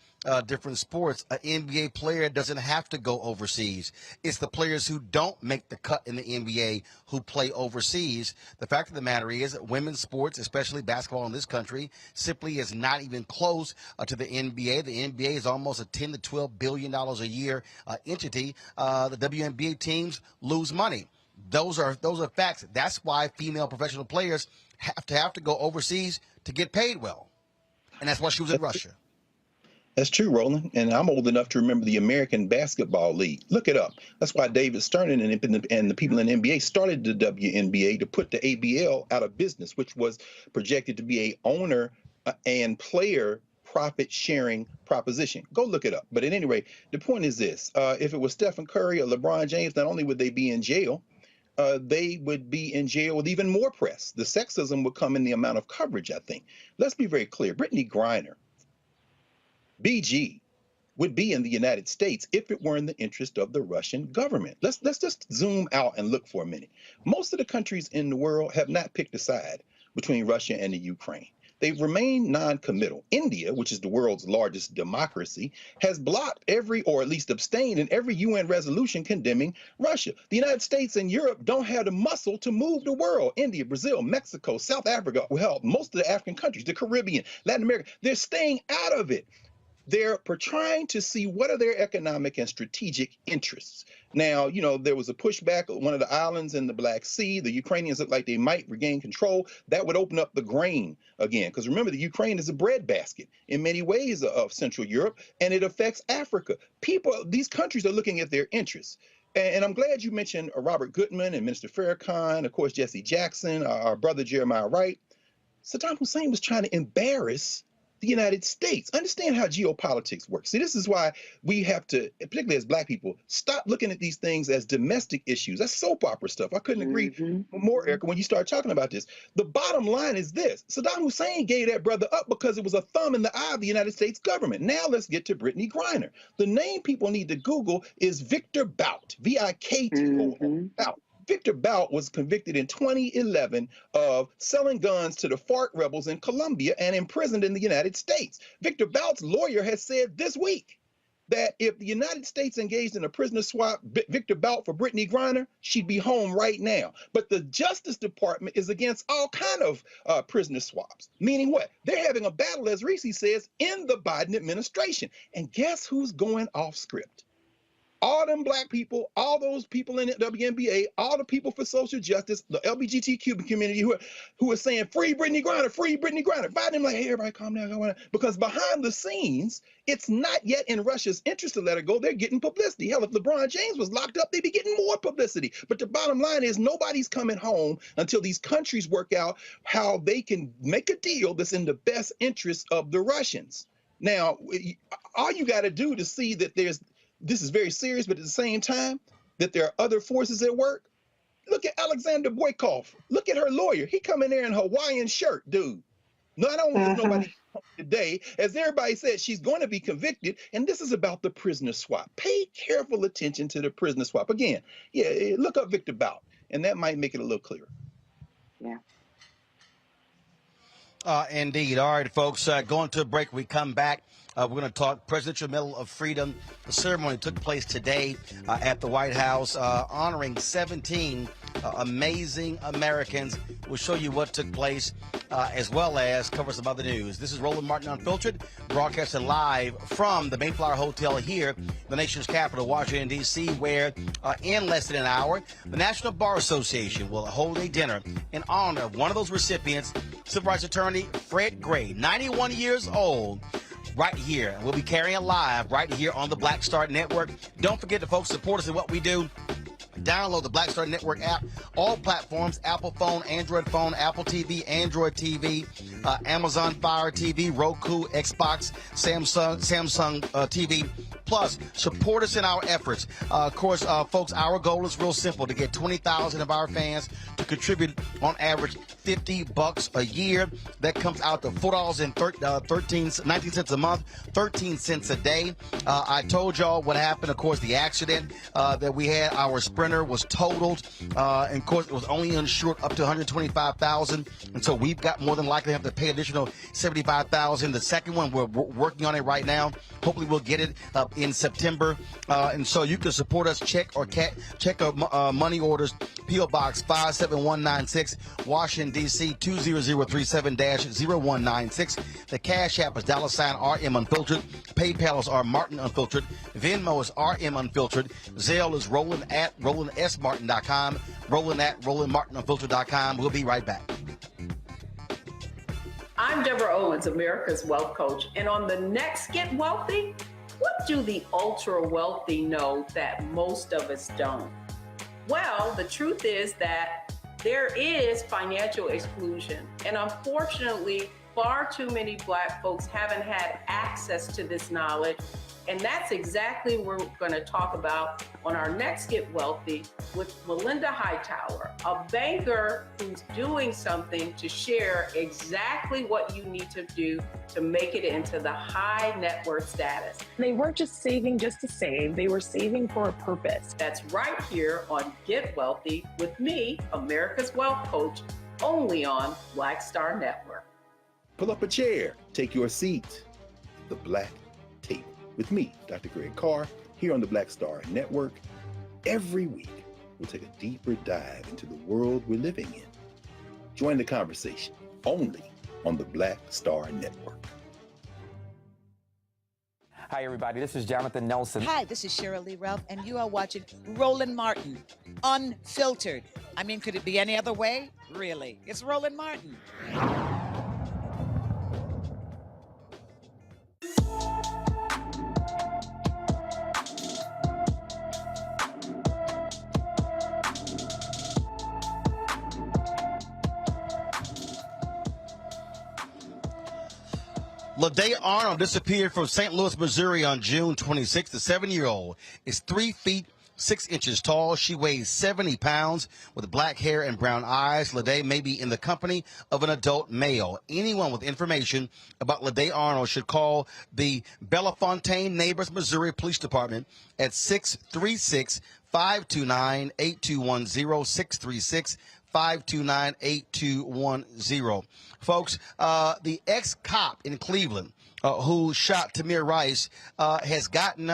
Speaker 12: different sports. An NBA player doesn't have to go overseas. It's the players who don't make the cut in the NBA who play overseas. The fact of the matter is that women's sports, especially basketball in this country, simply is not even close to the NBA. The NBA is almost a $10 to $12 billion a year entity. The WNBA teams lose money. Those are facts. That's why female professional players have to go overseas to get paid well. And that's why she was in Russia.
Speaker 9: That's true, Roland. And I'm old enough to remember the American Basketball League. Look it up. That's why David Stern and the people in the NBA started the WNBA to put the ABL out of business, which was projected to be a owner and player profit sharing proposition. Go look it up. But at any rate, the point is this. If it was Stephen Curry or LeBron James, not only would they be in jail, they would be in jail with even more press. The sexism would come in the amount of coverage, I think. Let's be very clear. Brittney Griner, BG, would be in the United States if it were in the interest of the Russian government. Let's just zoom out and look for a minute. Most of the countries in the world have not picked a side between Russia and the Ukraine. They've remained non-committal. India, which is the world's largest democracy, has blocked every, or at least abstained in every UN resolution condemning Russia. The United States and Europe don't have the muscle to move the world. India, Brazil, Mexico, South Africa, well, most of the African countries, the Caribbean, Latin America, they're staying out of it. They're trying to see what are their economic and strategic interests. Now, you know, there was a pushback on one of the islands in the Black Sea. The Ukrainians look like they might regain control. That would open up the grain again. Because remember, the Ukraine is a breadbasket in many ways of Central Europe, and it affects Africa. These countries are looking at their interests. And I'm glad you mentioned Robert Goodman and Minister Farrakhan, of course, Jesse Jackson, our brother Jeremiah Wright. Saddam Hussein was trying to embarrass the United States. Understand how geopolitics works. See, this is why we have to, particularly as Black people, stop looking at these things as domestic issues. That's soap opera stuff. I couldn't agree more, Erica, when you start talking about this. The bottom line is this. Saddam Hussein gave that brother up because it was a thumb in the eye of the United States government. Now let's get to Brittney Griner. The name people need to Google is Victor Bout, V-I-K-T-O, Bout. Victor Bout was convicted in 2011 of selling guns to the FARC rebels in Colombia and imprisoned in the United States. Victor Bout's lawyer has said this week that if the United States engaged in a prisoner swap, Victor Bout for Brittney Griner, she'd be home right now. But the Justice Department is against all kind of prisoner swaps. Meaning what? They're having a battle, as Reese says, in the Biden administration. And guess who's going off script? All them Black people, all those people in the WNBA, all the people for social justice, the LGBTQ community who are saying, free Brittney Griner, free Brittney Griner. Biden like, hey, everybody calm down. Because behind the scenes, it's not yet in Russia's interest to let her go. They're getting publicity. Hell, if LeBron James was locked up, they'd be getting more publicity. But the bottom line is nobody's coming home until these countries work out how they can make a deal that's in the best interest of the Russians. Now, all you got to do to see that this is very serious, but at the same time, that there are other forces at work. Look at Alexander Boykoff. Look at her lawyer. He come in there in a Hawaiian shirt, dude. No, I don't want nobody today. As everybody said, she's going to be convicted, and this is about the prisoner swap. Pay careful attention to the prisoner swap. Again, yeah, look up Victor Bout, and that might make it a little clearer.
Speaker 20: Yeah.
Speaker 12: Indeed. All right, folks, going to a break. We come back. We're going to talk Presidential Medal of Freedom. The ceremony took place today at the White House, honoring 17 amazing Americans. We'll show you what took place, as well as cover some other news. This is Roland Martin Unfiltered, broadcasting live from the Mayflower Hotel here, the nation's capital, Washington, D.C., where in less than an hour, the National Bar Association will hold a dinner in honor of one of those recipients, civil rights attorney Fred Gray, 91 years old. Right here. We'll be carrying it live right here on the Black Star Network. Don't forget to, folks, support us in what we do. Download the Black Star Network app, all platforms, Apple phone, Android phone, Apple TV, Android TV, Amazon Fire TV, Roku, Xbox, Samsung TV. Plus, support us in our efforts. Of course, folks, our goal is real simple, to get 20,000 of our fans to contribute on average $50 a year. That comes out to $4.19 a month, 13 cents a day. I told y'all what happened. Of course, the accident that we had, our Sprinter was totaled. And of course, it was only insured up to $125,000. And so we've got more than likely have to pay additional $75,000. The second one, we're working on it right now. Hopefully we'll get it in September. And so you can support us, check our money orders, P.O. Box 57196, Washington, D.C. 20037-0196. The Cash App is $RM Unfiltered. PayPal is R Martin Unfiltered. Venmo is RM Unfiltered. Zelle is Roland at RolandSMartin.com. Roland at RolandMartinUnfiltered.com. We'll be right back.
Speaker 21: I'm Deborah Owens, America's Wealth Coach. And on the next Get Wealthy, what do the ultra wealthy know that most of us don't? Well, the truth is that there is financial exclusion. And unfortunately, far too many Black folks haven't had access to this knowledge And that's exactly what we're going to talk about on our next Get Wealthy with Melinda Hightower, a banker who's doing something to share exactly what you need to do to make it into the high net worth status.
Speaker 3: They weren't just saving just to save, they were saving for a purpose.
Speaker 21: That's right here on Get Wealthy with me, America's Wealth Coach, only on Black Star Network.
Speaker 9: Pull up a chair, take your seat. The Black Tape with me, Dr. Greg Carr, here on the Black Star Network. Every week, we'll take a deeper dive into the world we're living in. Join the conversation only on the Black Star Network.
Speaker 22: Hi, everybody. This is Jonathan Nelson.
Speaker 23: Hi, this is Cheryl Lee Ralph, and you are watching Roland Martin, Unfiltered. I mean, could it be any other way? Really? It's Roland Martin.
Speaker 12: LaDae Arnold disappeared from St. Louis, Missouri on June 26th. The 7-year-old is 3 feet 6 inches tall. She weighs 70 pounds with black hair and brown eyes. LaDae may be in the company of an adult male. Anyone with information about LaDae Arnold should call the Bellefontaine Neighbors, Missouri Police Department at 636-529-8210, 636-529-8210. Folks, the ex-cop in Cleveland who shot Tamir Rice has gotten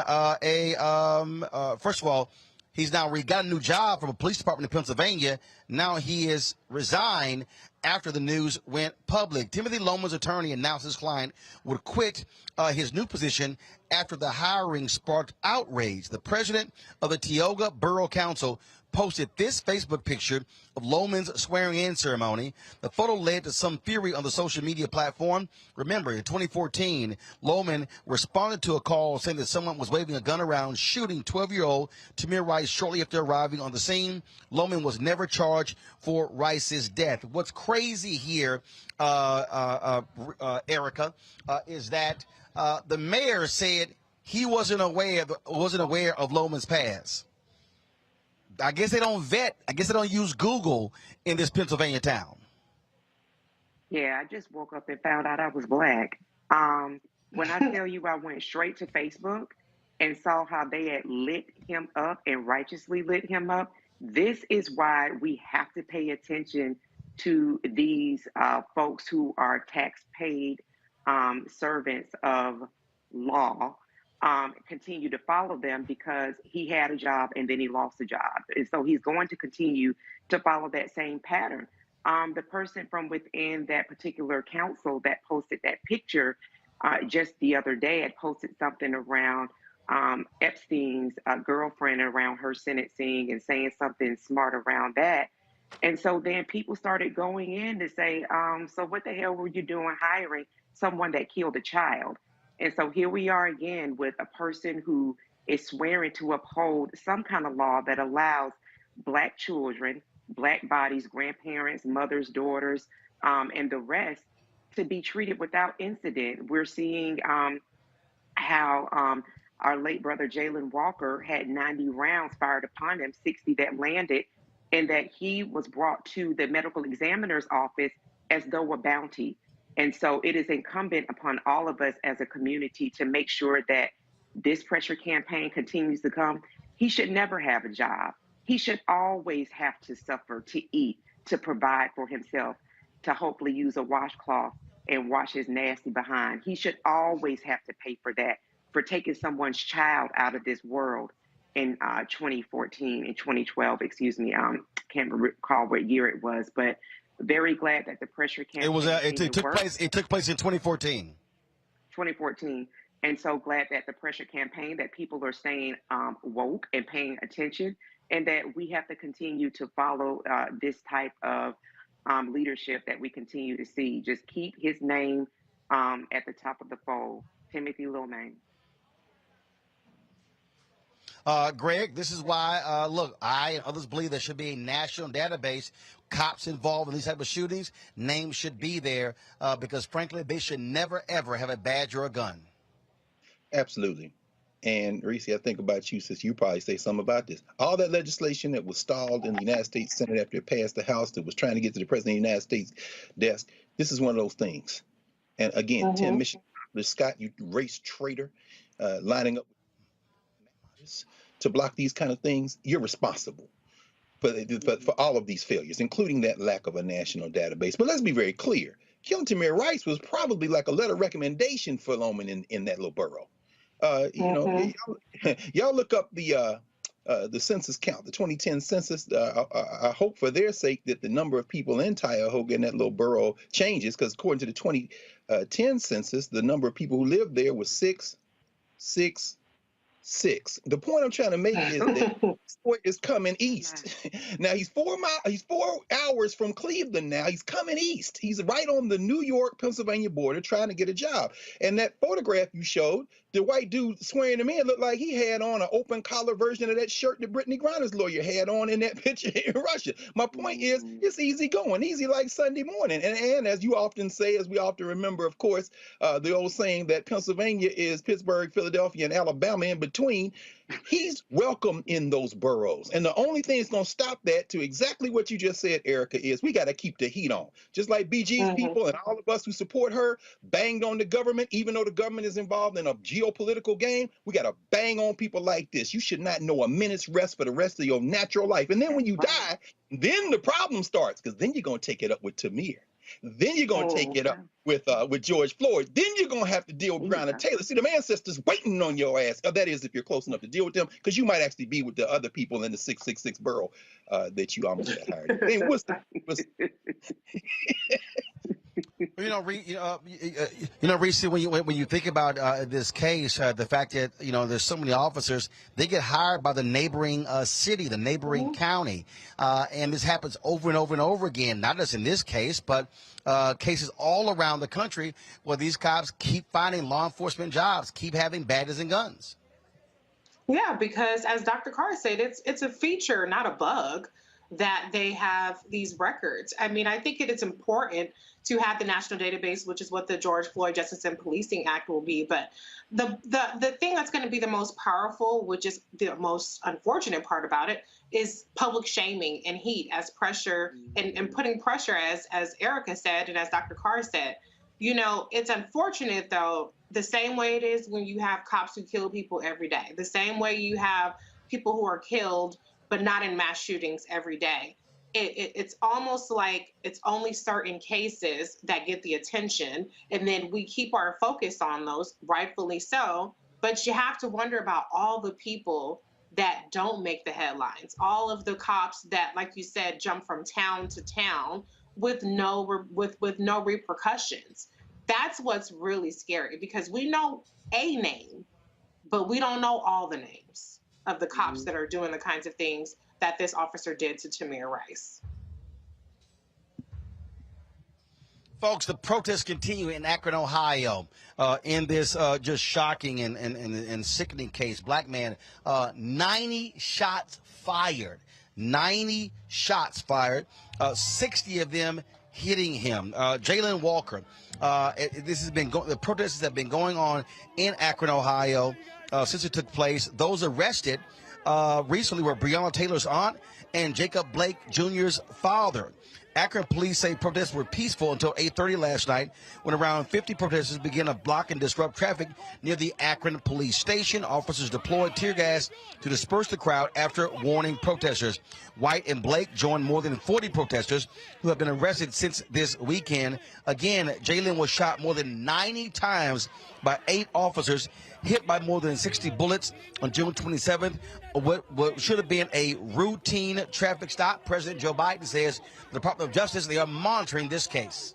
Speaker 12: first of all, he's now got a new job from a police department in Pennsylvania. Now he is resigned after the news went public. Timothy Loman's attorney announced his client would quit his new position after the hiring sparked outrage. The president of the Tioga Borough Council posted this Facebook picture of Loman's swearing-in ceremony. The photo led to some fury on the social media platform. Remember, in 2014, Loman responded to a call saying that someone was waving a gun around, shooting 12-year-old Tamir Rice shortly after arriving on the scene. Loman was never charged for Rice's death. What's crazy here, Erica, is that the mayor said he wasn't aware of Loman's past. I guess they don't vet. I guess they don't use Google in this Pennsylvania town.
Speaker 20: Yeah, I just woke up and found out I was black. When I tell you I went straight to Facebook and saw how they had lit him up and righteously lit him up, this is why we have to pay attention to these folks who are tax-paid servants of law. Continue to follow them because he had a job and then he lost a job. And so he's going to continue to follow that same pattern. The person from within that particular council that posted that picture just the other day had posted something around Epstein's girlfriend around her sentencing and saying something smart around that. And so then people started going in to say, so what the hell were you doing hiring someone that killed a child? And so here we are again with a person who is swearing to uphold some kind of law that allows Black children, Black bodies, grandparents, mothers, daughters, and the rest to be treated without incident. We're seeing how our late brother Jayland Walker had 90 rounds fired upon him, 60 that landed, and that he was brought to the medical examiner's office as though a bounty. And so it is incumbent upon all of us as a community to make sure that this pressure campaign continues to come. He should never have a job. He should always have to suffer to eat, to provide for himself, to hopefully use a washcloth and wash his nasty behind. He should always have to pay for that, for taking someone's child out of this world in 2014 and 2012, excuse me. Can't recall what year it was, but very glad that the pressure campaign
Speaker 12: It took place in 2014.
Speaker 20: 2014. And so glad that the pressure campaign, that people are staying woke and paying attention, and that we have to continue to follow this type of leadership that we continue to see. Just keep his name at the top of the fold, Timothy Lil Name.
Speaker 12: Greg, this is why, look, I and others believe there should be a national database. Cops involved in these type of shootings, names should be there because, frankly, they should never, ever have a badge or a gun.
Speaker 9: Absolutely. And Reese, I think about you, since you probably say something about this. All that legislation that was stalled in the United States Senate after it passed the House, that was trying to get to the President of the United States desk, this is one of those things. And again, Tim Michigan, Scott, you race traitor, lining up to block these kind of things, you're responsible for all of these failures, including that lack of a national database. But let's be very clear. Killing Tamir Rice was probably like a letter of recommendation for Loman in that little borough. You know, y'all look up the census count, the 2010 census. I hope for their sake that the number of people in Cuyahoga in that little borough changes, because according to the 2010 census, the number of people who lived there was 666. The point I'm trying to make is that Floyd is coming east. Now he's 4 hours from Cleveland now. He's coming east. He's right on the New York-Pennsylvania border trying to get a job. And that photograph you showed, the white dude swearing him in, looked like he had on an open collar version of that shirt that Brittney Griner's lawyer had on in that picture in Russia. My point is, it's easy going, easy like Sunday morning. And as you often say, as we often remember, of course, the old saying that Pennsylvania is Pittsburgh, Philadelphia, and Alabama in between. He's welcome in those boroughs. And the only thing that's going to stop that, to exactly what you just said, Erica, is we got to keep the heat on. Just like BG's people and all of us who support her banged on the government, even though the government is involved in a geopolitical game, we got to bang on people like this. You should not know a minute's rest for the rest of your natural life. And then when you die, then the problem starts, because then you're going to take it up with Tamir. Then you're going to take it up with George Floyd. Then you're going to have to deal with Breonna Taylor. See, the ancestors waiting on your ass. That is, if you're close enough to deal with them, because you might actually be with the other people in the 666 borough that you almost got hired. I mean,
Speaker 12: Reese, when you think about this case, the fact that there's so many officers, they get hired by the neighboring city, the neighboring county, and this happens over and over and over again. Not just in this case, but cases all around the country where these cops keep finding law enforcement jobs, keep having badges and guns.
Speaker 19: Yeah, because as Dr. Carr said, it's a feature, not a bug, that they have these records. I mean, I think it is important to have the national database, which is what the George Floyd Justice and Policing Act will be. But the thing that's going to be the most powerful, which is the most unfortunate part about it, is public shaming and heat as pressure and putting pressure, as Erica said and as Dr. Carr said. It's unfortunate, though, the same way it is when you have cops who kill people every day, the same way you have people who are killed but not in mass shootings every day. It's almost like it's only certain cases that get the attention, and then we keep our focus on those, rightfully so. But you have to wonder about all the people that don't make the headlines, all of the cops that, like you said, jump from town to town with no repercussions. That's what's really scary, because we know a name, but we don't know all the names of the cops that are doing the kinds of things that this officer did to Tamir Rice.
Speaker 12: Folks, the protests continue in Akron, Ohio, in this just shocking and sickening case. Black man, 90 shots fired. 90 shots fired, 60 of them hitting him. Jayland Walker, the protests have been going on in Akron, Ohio, since it took place. Those arrested recently were Breonna Taylor's aunt and Jacob Blake Jr.'s father. Akron police say protests were peaceful until 8:30 last night, when around 50 protesters began to block and disrupt traffic near the Akron police station. Officers deployed tear gas to disperse the crowd after warning protesters. White and Blake joined more than 40 protesters who have been arrested since this weekend. Again, Jayland was shot more than 90 times by 8 officers, hit by more than 60 bullets on June 27th. What should have been a routine traffic stop. President Joe Biden says the Department of Justice, they are monitoring this case.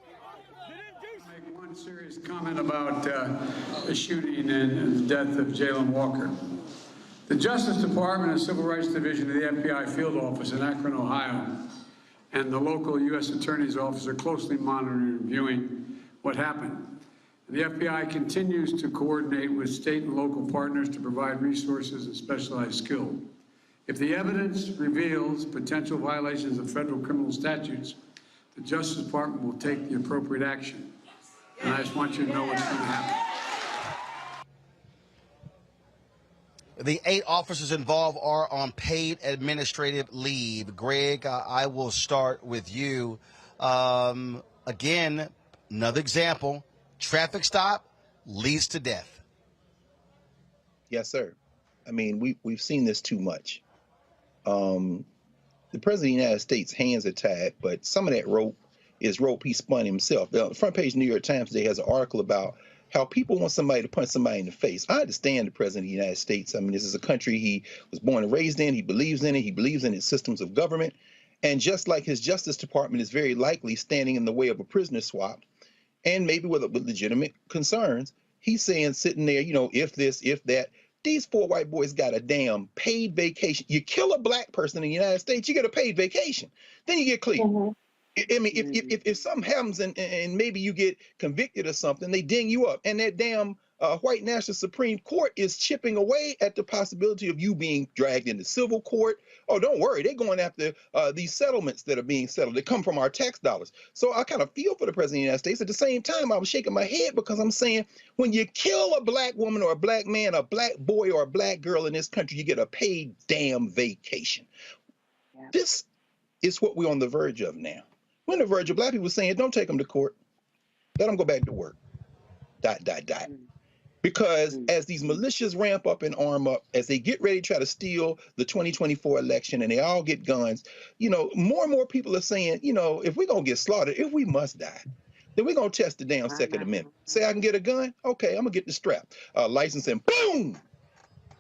Speaker 4: Make one serious comment about the shooting and the death of Jayland Walker. The Justice Department and Civil Rights Division of the FBI field office in Akron, Ohio, and the local U.S. Attorney's Office are closely monitoring and reviewing what happened. The FBI continues to coordinate with state and local partners to provide resources and specialized skill. If the evidence reveals potential violations of federal criminal statutes, the Justice Department will take the appropriate action. And I just want you to know what's going to happen.
Speaker 12: The 8 officers involved are on paid administrative leave. Greg, I will start with you. Again, another example, traffic stop leads to death.
Speaker 9: Yes, sir. I mean, we've seen this too much. The President of the United States' hands are tied, but some of that rope is rope he spun himself. The front page of the New York Times today has an article about how people want somebody to punch somebody in the face. I understand the President of the United States. I mean, this is a country he was born and raised in. He believes in it. He believes in its systems of government. And just like his Justice Department is very likely standing in the way of a prisoner swap, and maybe with legitimate concerns, he's saying, sitting there, you know, if this, if that. These 4 white boys got a damn paid vacation. You kill a black person in the United States, you get a paid vacation. Then you get clear. I mean, if something happens and maybe you get convicted or something, they ding you up. And that damn white national Supreme Court is chipping away at the possibility of you being dragged into civil court. Oh, don't worry. They're going after these settlements that are being settled. They come from our tax dollars. So I kind of feel for the President of the United States. At the same time, I was shaking my head because I'm saying when you kill a black woman or a black man, a black boy or a black girl in this country, you get a paid damn vacation. Yeah. This is what we're on the verge of now. We're on the verge of black people saying, don't take them to court. Let them go back to work. ... Because as these militias ramp up and arm up, as they get ready to try to steal the 2024 election and they all get guns, you know, more and more people are saying, you know, if we're going to get slaughtered, if we must die, then we're going to test the damn Second Amendment. Say I can get a gun? Okay, I'm going to get the strap. License and boom!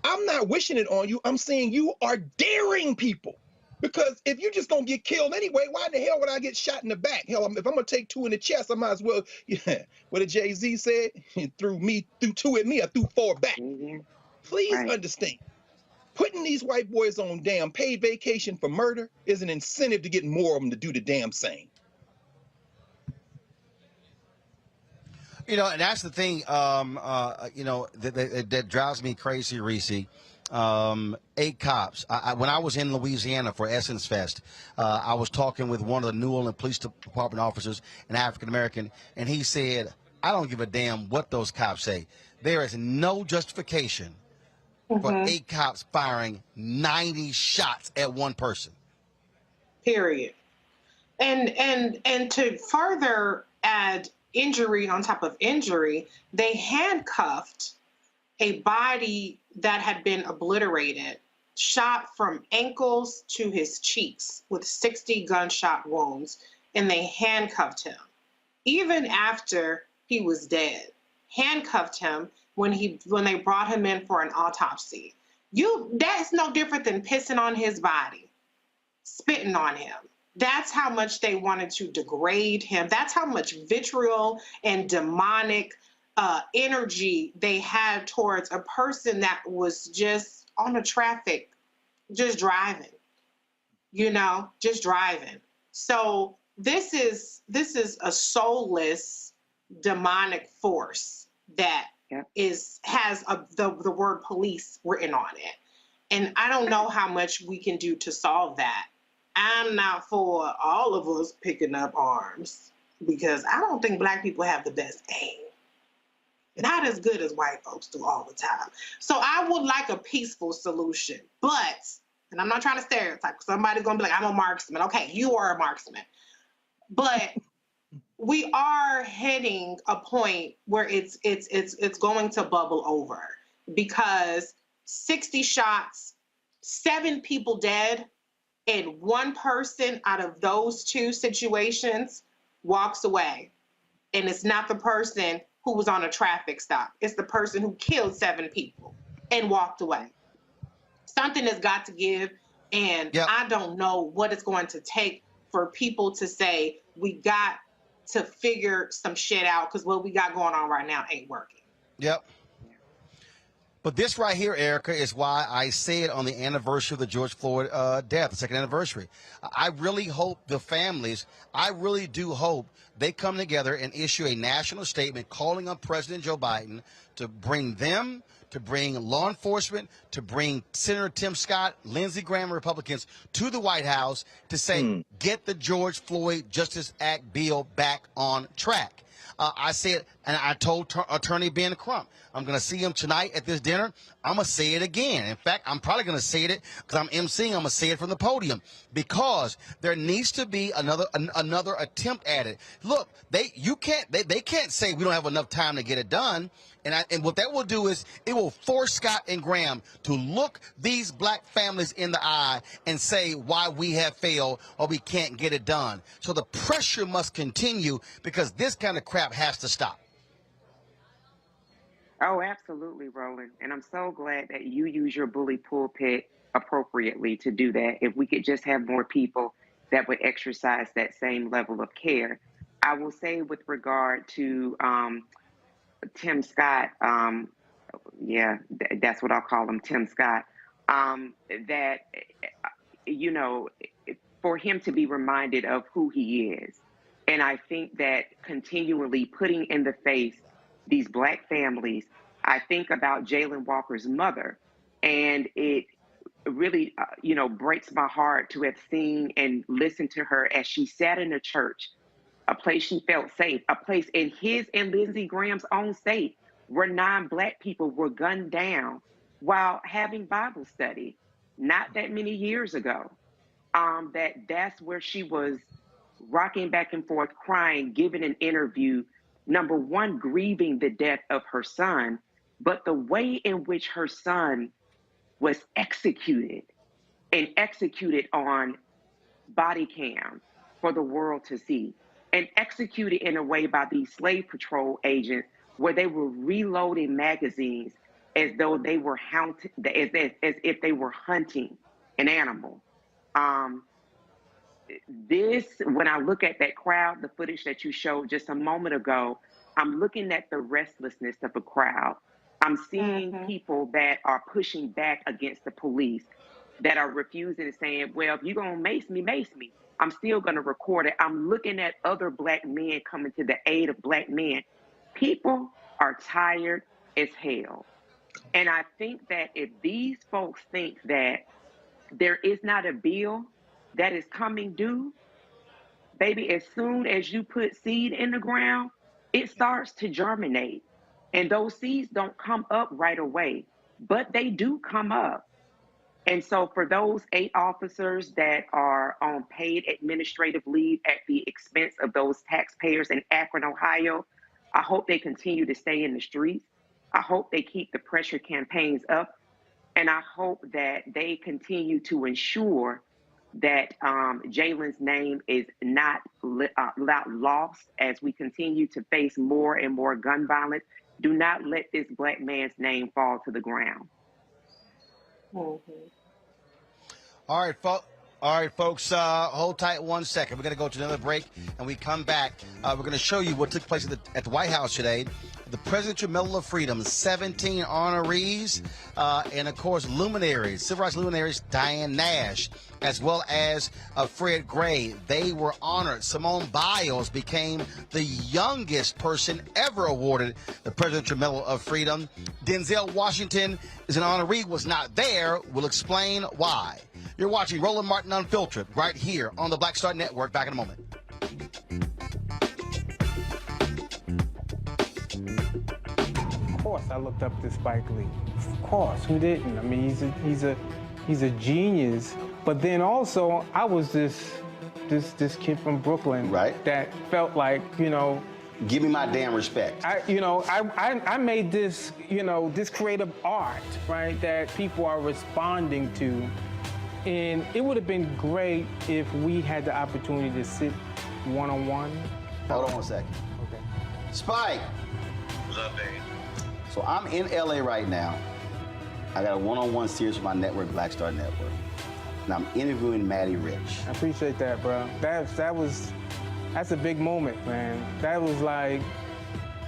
Speaker 9: I'm not wishing it on you. I'm saying you are daring people. Because if you just gonna get killed anyway, why the hell would I get shot in the back? Hell, if I'm gonna take 2 in the chest, I might as well, yeah. What did Jay-Z said? He threw 2 at me, I threw 4 back. Please understand, putting these white boys on damn paid vacation for murder is an incentive to get more of them to do the damn same.
Speaker 12: You know, and that's the thing, you know, that drives me crazy, Reese. 8 cops. When I was in Louisiana for Essence Fest, I was talking with one of the New Orleans Police Department officers, an African American, and he said, I don't give a damn what those cops say. There is no justification for 8 cops firing 90 shots at one person.
Speaker 19: Period. And to further add injury on top of injury, they handcuffed a body that had been obliterated, shot from ankles to his cheeks with 60 gunshot wounds, and they handcuffed him. Even after he was dead, handcuffed him when they brought him in for an autopsy. That's no different than pissing on his body, spitting on him. That's how much they wanted to degrade him. That's how much vitriol and demonic energy they had towards a person that was just on the traffic, just driving, you know, just driving. So this is a soulless demonic force that has the word police written on it. And I don't know how much we can do to solve that. I'm not for all of us picking up arms because I don't think black people have the best aim. Not as good as white folks do all the time. So I would like a peaceful solution, but, and I'm not trying to stereotype, somebody's gonna be like, I'm a marksman. Okay, you are a marksman. But we are hitting a point where it's going to bubble over because 60 shots, 7 people dead, and 1 person out of those 2 situations walks away. And it's not the person who was on a traffic stop. It's the person who killed 7 people and walked away. Something has got to give, and I don't know what it's going to take for people to say, we got to figure some shit out because what we got going on right now ain't working.
Speaker 12: Yep. But this right here, Erica, is why I said on the anniversary of the George Floyd death, the 2nd anniversary, I really hope the families, I really do hope they come together and issue a national statement calling on President Joe Biden to bring them, to bring law enforcement, to bring Senator Tim Scott, Lindsey Graham, Republicans, to the White House to say, get the George Floyd Justice Act bill back on track. I said, and I told Attorney Ben Crump, I'm going to see him tonight at this dinner. I'm going to say it again. In fact, I'm probably going to say it because I'm emceeing. I'm going to say it from the podium because there needs to be another attempt at it. Look, they can't say we don't have enough time to get it done. And what that will do is it will force Scott and Graham to look these black families in the eye and say why we have failed or we can't get it done. So the pressure must continue because this kind of crap has to stop.
Speaker 20: Oh, absolutely, Roland. And I'm so glad that you use your bully pulpit appropriately to do that. If we could just have more people that would exercise that same level of care. I will say with regard to Tim Scott, that's what I'll call him, Tim Scott, that, you know, for him to be reminded of who he is. And I think that continually putting in the face these black families, I think about Jayland Walker's mother, and it really, breaks my heart to have seen and listened to her as she sat in a church, a place she felt safe, a place in his and Lindsey Graham's own state where 9 black people were gunned down while having Bible study not that many years ago. That's where she was rocking back and forth, crying, giving an interview, number one, grieving the death of her son, but the way in which her son was executed and executed on body cam for the world to see, and executed in a way by these slave patrol agents where they were reloading magazines as though they were as if they were hunting an animal. When I look at that crowd, the footage that you showed just a moment ago, I'm looking at the restlessness of a crowd. I'm seeing people that are pushing back against the police, that are refusing and saying, well, if you're going to mace me, I'm still going to record it. I'm looking at other black men coming to the aid of black men. People are tired as hell. And I think that if these folks think that there is not a bill that is coming due, baby, as soon as you put seed in the ground, it starts to germinate. And those seeds don't come up right away, but they do come up. And so for those 8 officers that are on paid administrative leave at the expense of those taxpayers in Akron, Ohio, I hope they continue to stay in the streets. I hope they keep the pressure campaigns up. And I hope that they continue to ensure that Jayland's name is not lost as we continue to face more and more gun violence. Do not let this black man's name fall to the ground.
Speaker 12: All right, folks, hold tight 1 second. We're going to go to another break, and we come back. We're going to show you what took place at the White House today. The Presidential Medal of Freedom, 17 honorees, and, of course, luminaries, civil rights luminaries, Diane Nash, as well as Fred Gray. They were honored. Simone Biles became the youngest person ever awarded the Presidential Medal of Freedom. Denzel Washington is an honoree, was not there. We'll explain why. You're watching Roland Martin Unfiltered right here on the Black Star Network. Back in a moment.
Speaker 5: Of course, I looked up to Spike Lee. Of course, who didn't? I mean, he's a genius. But then also, I was this kid from Brooklyn, right? That felt like,
Speaker 12: give me my damn respect.
Speaker 5: I made this, this creative art, right, that people are responding to. And it would have been great if we had the opportunity to sit one-on-one.
Speaker 12: Hold on 1 second.
Speaker 5: Okay.
Speaker 12: Spike.
Speaker 7: What's up, baby?
Speaker 12: So I'm in LA right now. I got a one-on-one series with my network, Black Star Network. And I'm interviewing Maddie Rich.
Speaker 5: I appreciate that, bro. That's a big moment, man. That was like,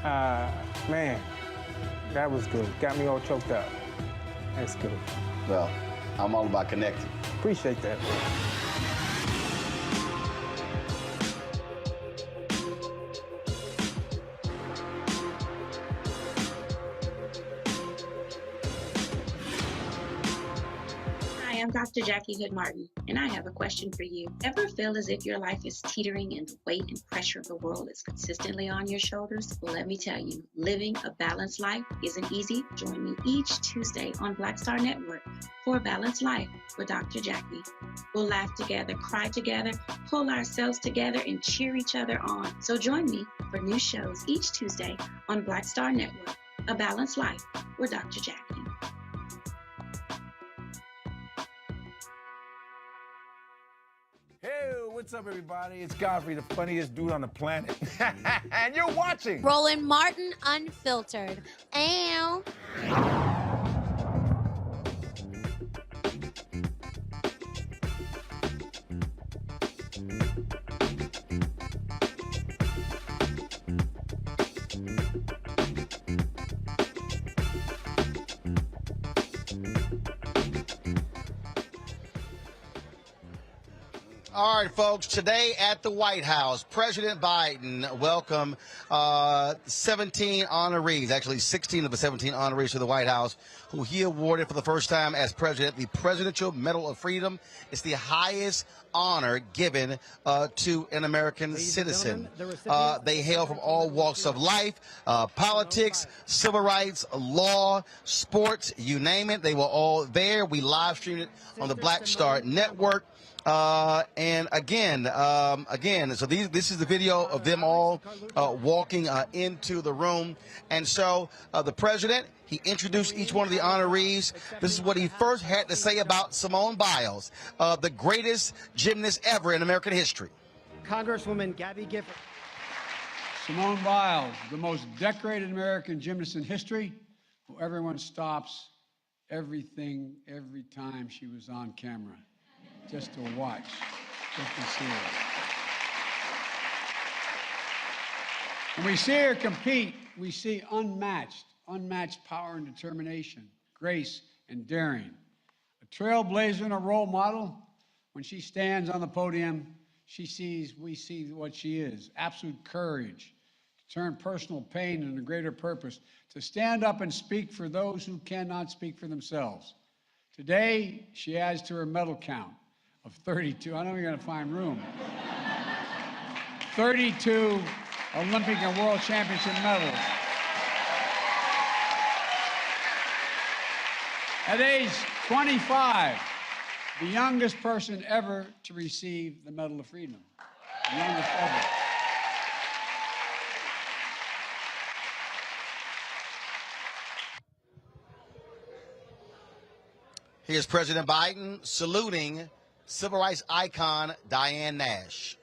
Speaker 5: man, that was good. Got me all choked up. That's good.
Speaker 12: Well, I'm all about connecting.
Speaker 5: Appreciate that, bro.
Speaker 6: I'm Dr. Jackie Hood Martin, and I have a question for you. Ever feel as if your life is teetering and the weight and pressure of the world is consistently on your shoulders? Well, let me tell you, living a balanced life isn't easy. Join me each Tuesday on Black Star Network for A Balanced Life with Dr. Jackie. We'll laugh together, cry together, pull ourselves together, and cheer each other on. So join me for new shows each Tuesday on Black Star Network, A Balanced Life with Dr. Jackie.
Speaker 1: Hey, what's up, everybody? It's Godfrey, the funniest dude on the planet. And you're watching
Speaker 7: Roland Martin Unfiltered. Ow.
Speaker 12: All right, folks, today at the White House, President Biden welcomed 17 honorees, actually 16 of the 17 honorees to the White House, who he awarded for the first time as president the Presidential Medal of Freedom. It's the highest honor given to an American citizen. They hail from all walks of life, politics, civil rights, law, sports, you name it. They were all there. We live streamed it on the Black Star Network. And again, so this is the video of them all walking into the room. And so the president, he introduced each one of the honorees. This is what he first had to say about Simone Biles, the greatest gymnast ever in American history.
Speaker 11: Congresswoman Gabby Gifford.
Speaker 4: Simone Biles, the most decorated American gymnast in history, who everyone stops everything every time she was on camera. Just to watch, just to see her. When we see her compete, we see unmatched power and determination, grace and daring. A trailblazer and a role model. When she stands on the podium, we see what she is. Absolute courage to turn personal pain into greater purpose, to stand up and speak for those who cannot speak for themselves. Today, she adds to her medal count of 32. I know you're going to find room. 32 Olympic and World Championship medals. At age 25, the youngest person ever to receive the Medal of Freedom. The youngest ever.
Speaker 12: Here's President Biden saluting civil rights icon Diane Nash.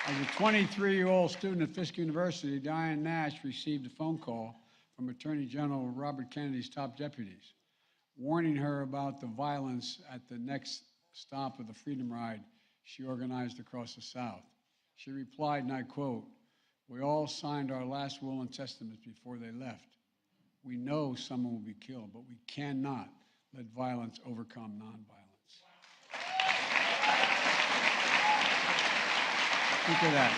Speaker 4: As a 23-year-old student at Fisk University, Diane Nash received a phone call from Attorney General Robert Kennedy's top deputies, warning her about the violence at the next stop of the Freedom Ride she organized across the South. She replied, and I quote, "We all signed our last will and testaments before they left. We know someone will be killed, but we cannot let violence overcome nonviolence." Think of that.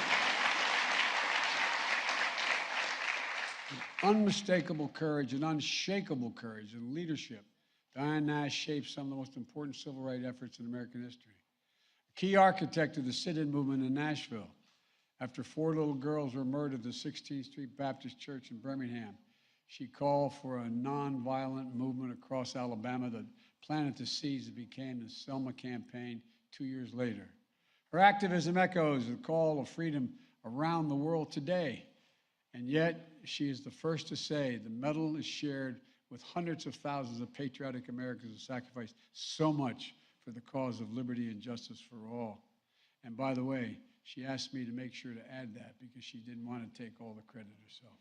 Speaker 4: With unmistakable courage and unshakable courage and leadership, Diane Nash shaped some of the most important civil rights efforts in American history. A key architect of the sit-in movement in Nashville. After 4 little girls were murdered at the 16th Street Baptist Church in Birmingham, she called for a nonviolent movement across Alabama that planted the seeds that became the Selma campaign 2 years later. Her activism echoes the call of freedom around the world today. And yet, she is the first to say the medal is shared with hundreds of thousands of patriotic Americans who sacrificed so much for the cause of liberty and justice for all. And by the way, she asked me to make sure to add that because she didn't want to take all the credit herself.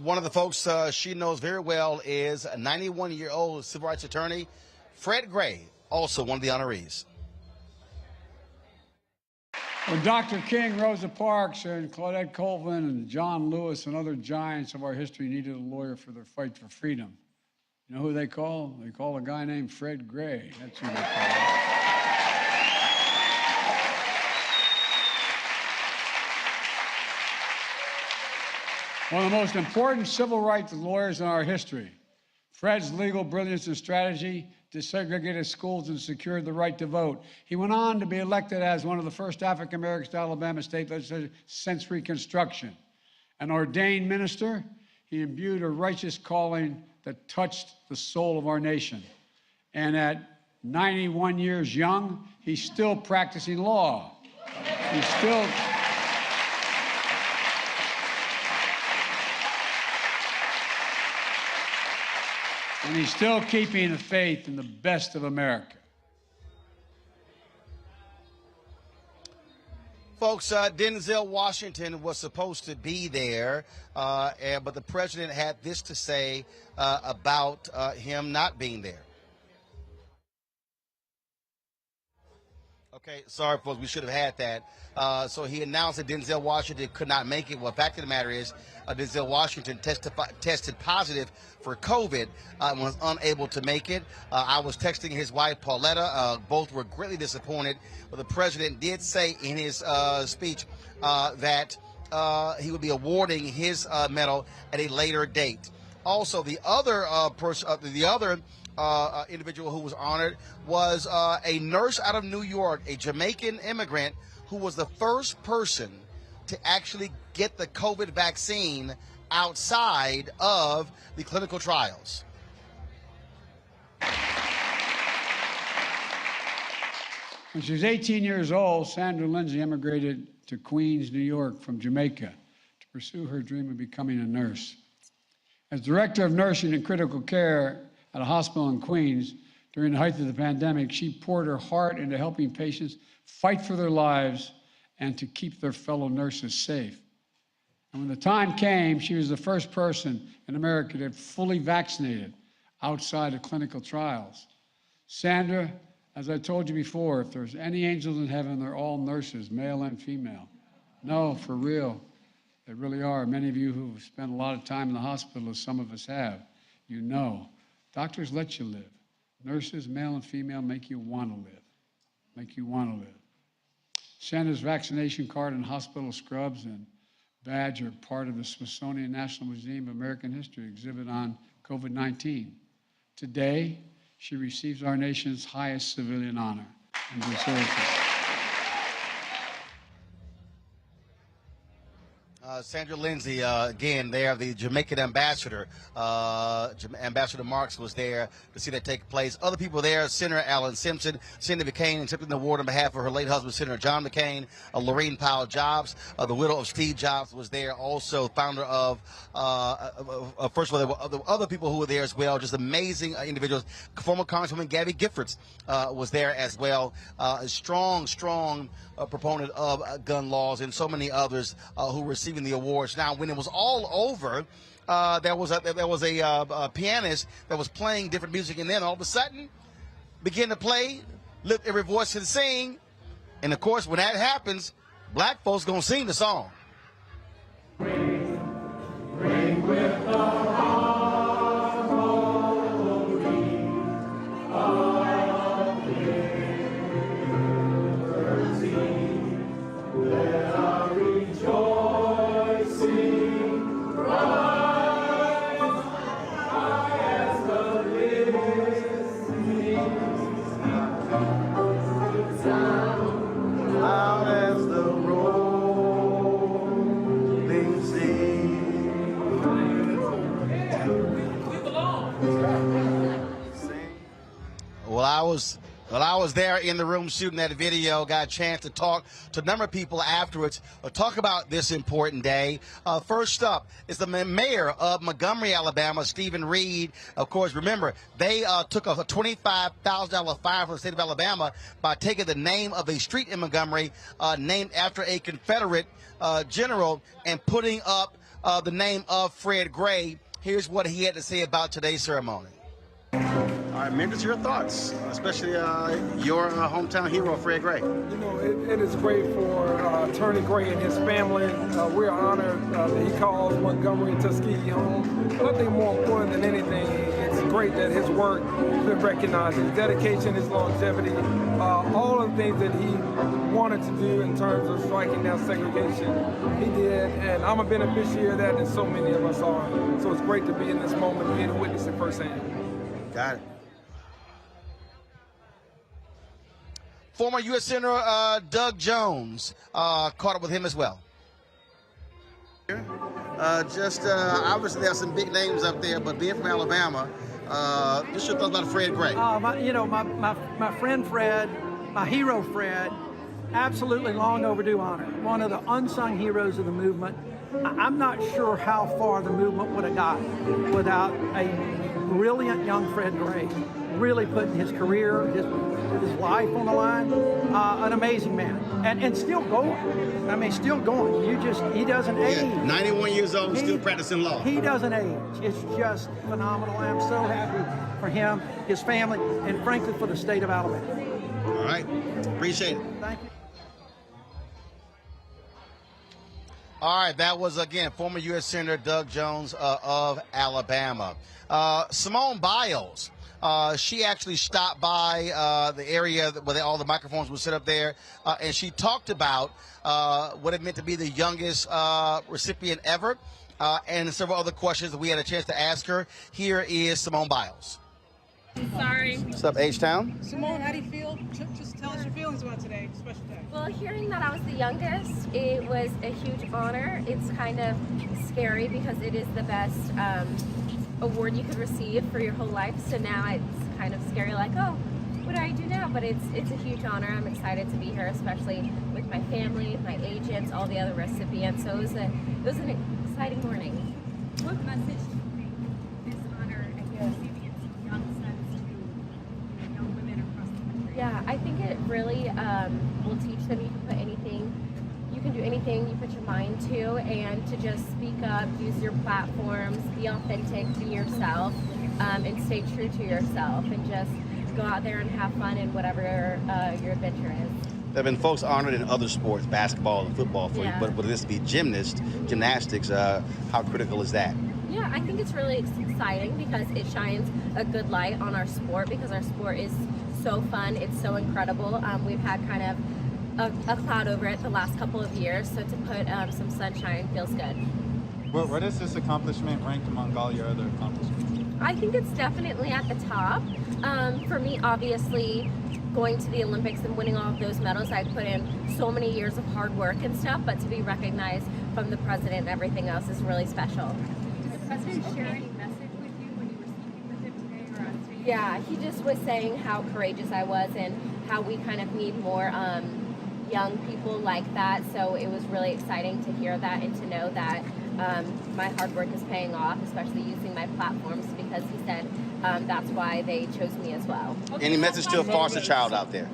Speaker 12: One of the folks she knows very well is a 91-year-old civil rights attorney, Fred Gray, also one of the honorees.
Speaker 4: When Dr. King, Rosa Parks, and Claudette Colvin, and John Lewis, and other giants of our history needed a lawyer for their fight for freedom, you know who they call? They call a guy named Fred Gray. That's who they call. One of the most important civil rights lawyers in our history. Fred's legal brilliance and strategy desegregated schools and secured the right to vote. He went on to be elected as one of the first African Americans to Alabama state legislature since Reconstruction. An ordained minister, he imbued a righteous calling that touched the soul of our nation. And at 91 years young, he's still practicing law. He's still... And he's still keeping the faith in the best of America.
Speaker 12: Folks, Denzel Washington was supposed to be there, but the president had this to say about him not being there. Okay, sorry, folks, we should have had that. So he announced that Denzel Washington could not make it. Well, the fact of the matter is, Denzel Washington tested positive for COVID and was unable to make it. I was texting his wife, Pauletta. Both were greatly disappointed. But the president did say in his speech that he would be awarding his medal at a later date. Also, the other individual who was honored was a nurse out of New York, a Jamaican immigrant who was the first person to actually get the COVID vaccine outside of the clinical trials.
Speaker 4: When she was 18 years old, Sandra Lindsay immigrated to Queens, New York from Jamaica to pursue her dream of becoming a nurse. As director of nursing and critical care at a hospital in Queens during the height of the pandemic, she poured her heart into helping patients fight for their lives and to keep their fellow nurses safe. And when the time came, she was the first person in America to get fully vaccinated outside of clinical trials. Sandra, as I told you before, if there's any angels in heaven, they're all nurses, male and female. No, for real, they really are. Many of you who've spent a lot of time in the hospital, as some of us have, you know. Doctors let you live. Nurses, male and female, make you want to live. Make you want to live. Sandra's vaccination card and hospital scrubs and badge are part of the Smithsonian National Museum of American History exhibit on COVID-19. Today, she receives our nation's highest civilian honor and deserves it.
Speaker 12: Sandra Lindsay, again, there, the Jamaican ambassador. Ambassador Marks was there to see that take place. Other people there, Senator Alan Simpson, Cindy McCain accepting the award on behalf of her late husband, Senator John McCain. Lorraine Powell Jobs, the widow of Steve Jobs, was there also, founder of, first of all, there were other people who were there as well, just amazing individuals. Former Congresswoman Gabby Giffords was there as well, a strong proponent of gun laws, and so many others who were receiving the awards. Now, when it was all over, there was a pianist that was playing different music, and then all of a sudden began to play, lift every voice and sing. And of course, when that happens, black folks gonna sing the song. Ring with the Well, I was there in the room shooting that video, got a chance to talk to a number of people afterwards, talk about this important day. First up is the mayor of Montgomery, Alabama, Stephen Reed. Of course, remember, they took a $25,000 fine from the state of Alabama by taking the name of a street in Montgomery named after a Confederate general and putting up the name of Fred Gray. Here's what he had to say about today's ceremony.
Speaker 10: All right, Mendes, your thoughts, especially your hometown hero, Fred Gray.
Speaker 13: You know, it is great for Attorney Gray and his family. We're honored that he calls Montgomery and Tuskegee home. But I think more important than anything, it's great great that his work has been recognized, his dedication, his longevity, all of the things that he wanted to do in terms of striking down segregation, he did, and I'm a beneficiary of that, and so many of us are. So it's great to be in this moment and to witness it firsthand.
Speaker 12: Got it. Former U.S. Senator Doug Jones, caught up with him as well.
Speaker 10: Obviously there are some big names up there, but being from Alabama, just your thoughts about Fred Gray.
Speaker 11: My friend Fred, my hero Fred, absolutely long overdue honor. One of the unsung heroes of the movement. I'm not sure how far the movement would have gotten without a brilliant young Fred Gray, really putting his career, his life on the line. An amazing man, and still going. I mean, still going. He doesn't age.
Speaker 10: 91 years old, still practicing law.
Speaker 11: He doesn't age. It's just phenomenal. I'm so happy for him, his family, and frankly for the state of Alabama.
Speaker 10: All right, appreciate it.
Speaker 11: Thank you.
Speaker 12: All right, that was, again, former U.S. Senator Doug Jones of Alabama. Simone Biles, she actually stopped by the area where all the microphones were set up there, and she talked about what it meant to be the youngest recipient ever, and several other questions that we had a chance to ask her. Here is Simone Biles.
Speaker 17: Sorry.
Speaker 12: What's up, H-Town?
Speaker 14: Simone, how do you feel? Just tell us your feelings about today, special day.
Speaker 15: Well, hearing that I was the youngest, it was a huge honor. It's kind of scary because it is the best award you could receive for your whole life. So now it's kind of scary, like, oh, what do I do now? But it's a huge honor. I'm excited to be here, especially with my family, my agents, all the other recipients. So it was an exciting morning.
Speaker 14: What message do you think this honor and receiving its young sons to young women across the country?
Speaker 15: Yeah, I think it really will teach them you can do anything you put your mind to, and to just speak up, use your platforms, be authentic, be yourself, and stay true to yourself, and just go out there and have fun in whatever your adventure is.
Speaker 12: There have been folks honored in other sports, basketball and football, for you, but for this to be gymnastics, how critical is that?
Speaker 15: Yeah, I think it's really exciting because it shines a good light on our sport, because our sport is so fun, it's so incredible. We've had kind of a cloud over it the last couple of years, so to put some sunshine feels good.
Speaker 16: Where does this accomplishment rank among all your other accomplishments?
Speaker 15: I think it's definitely at the top. For me, obviously, going to the Olympics and winning all of those medals, I put in so many years of hard work and stuff, but to be recognized from the president and everything else is really special.
Speaker 14: Did the president share any message with you when you were speaking with him today or on stage?
Speaker 15: Yeah, he just was saying how courageous I was and how we kind of need more young people like that. So it was really exciting to hear that and to know that my hard work is paying off, especially using my platforms, because he said that's why they chose me as well.
Speaker 12: Any message to a foster child out there?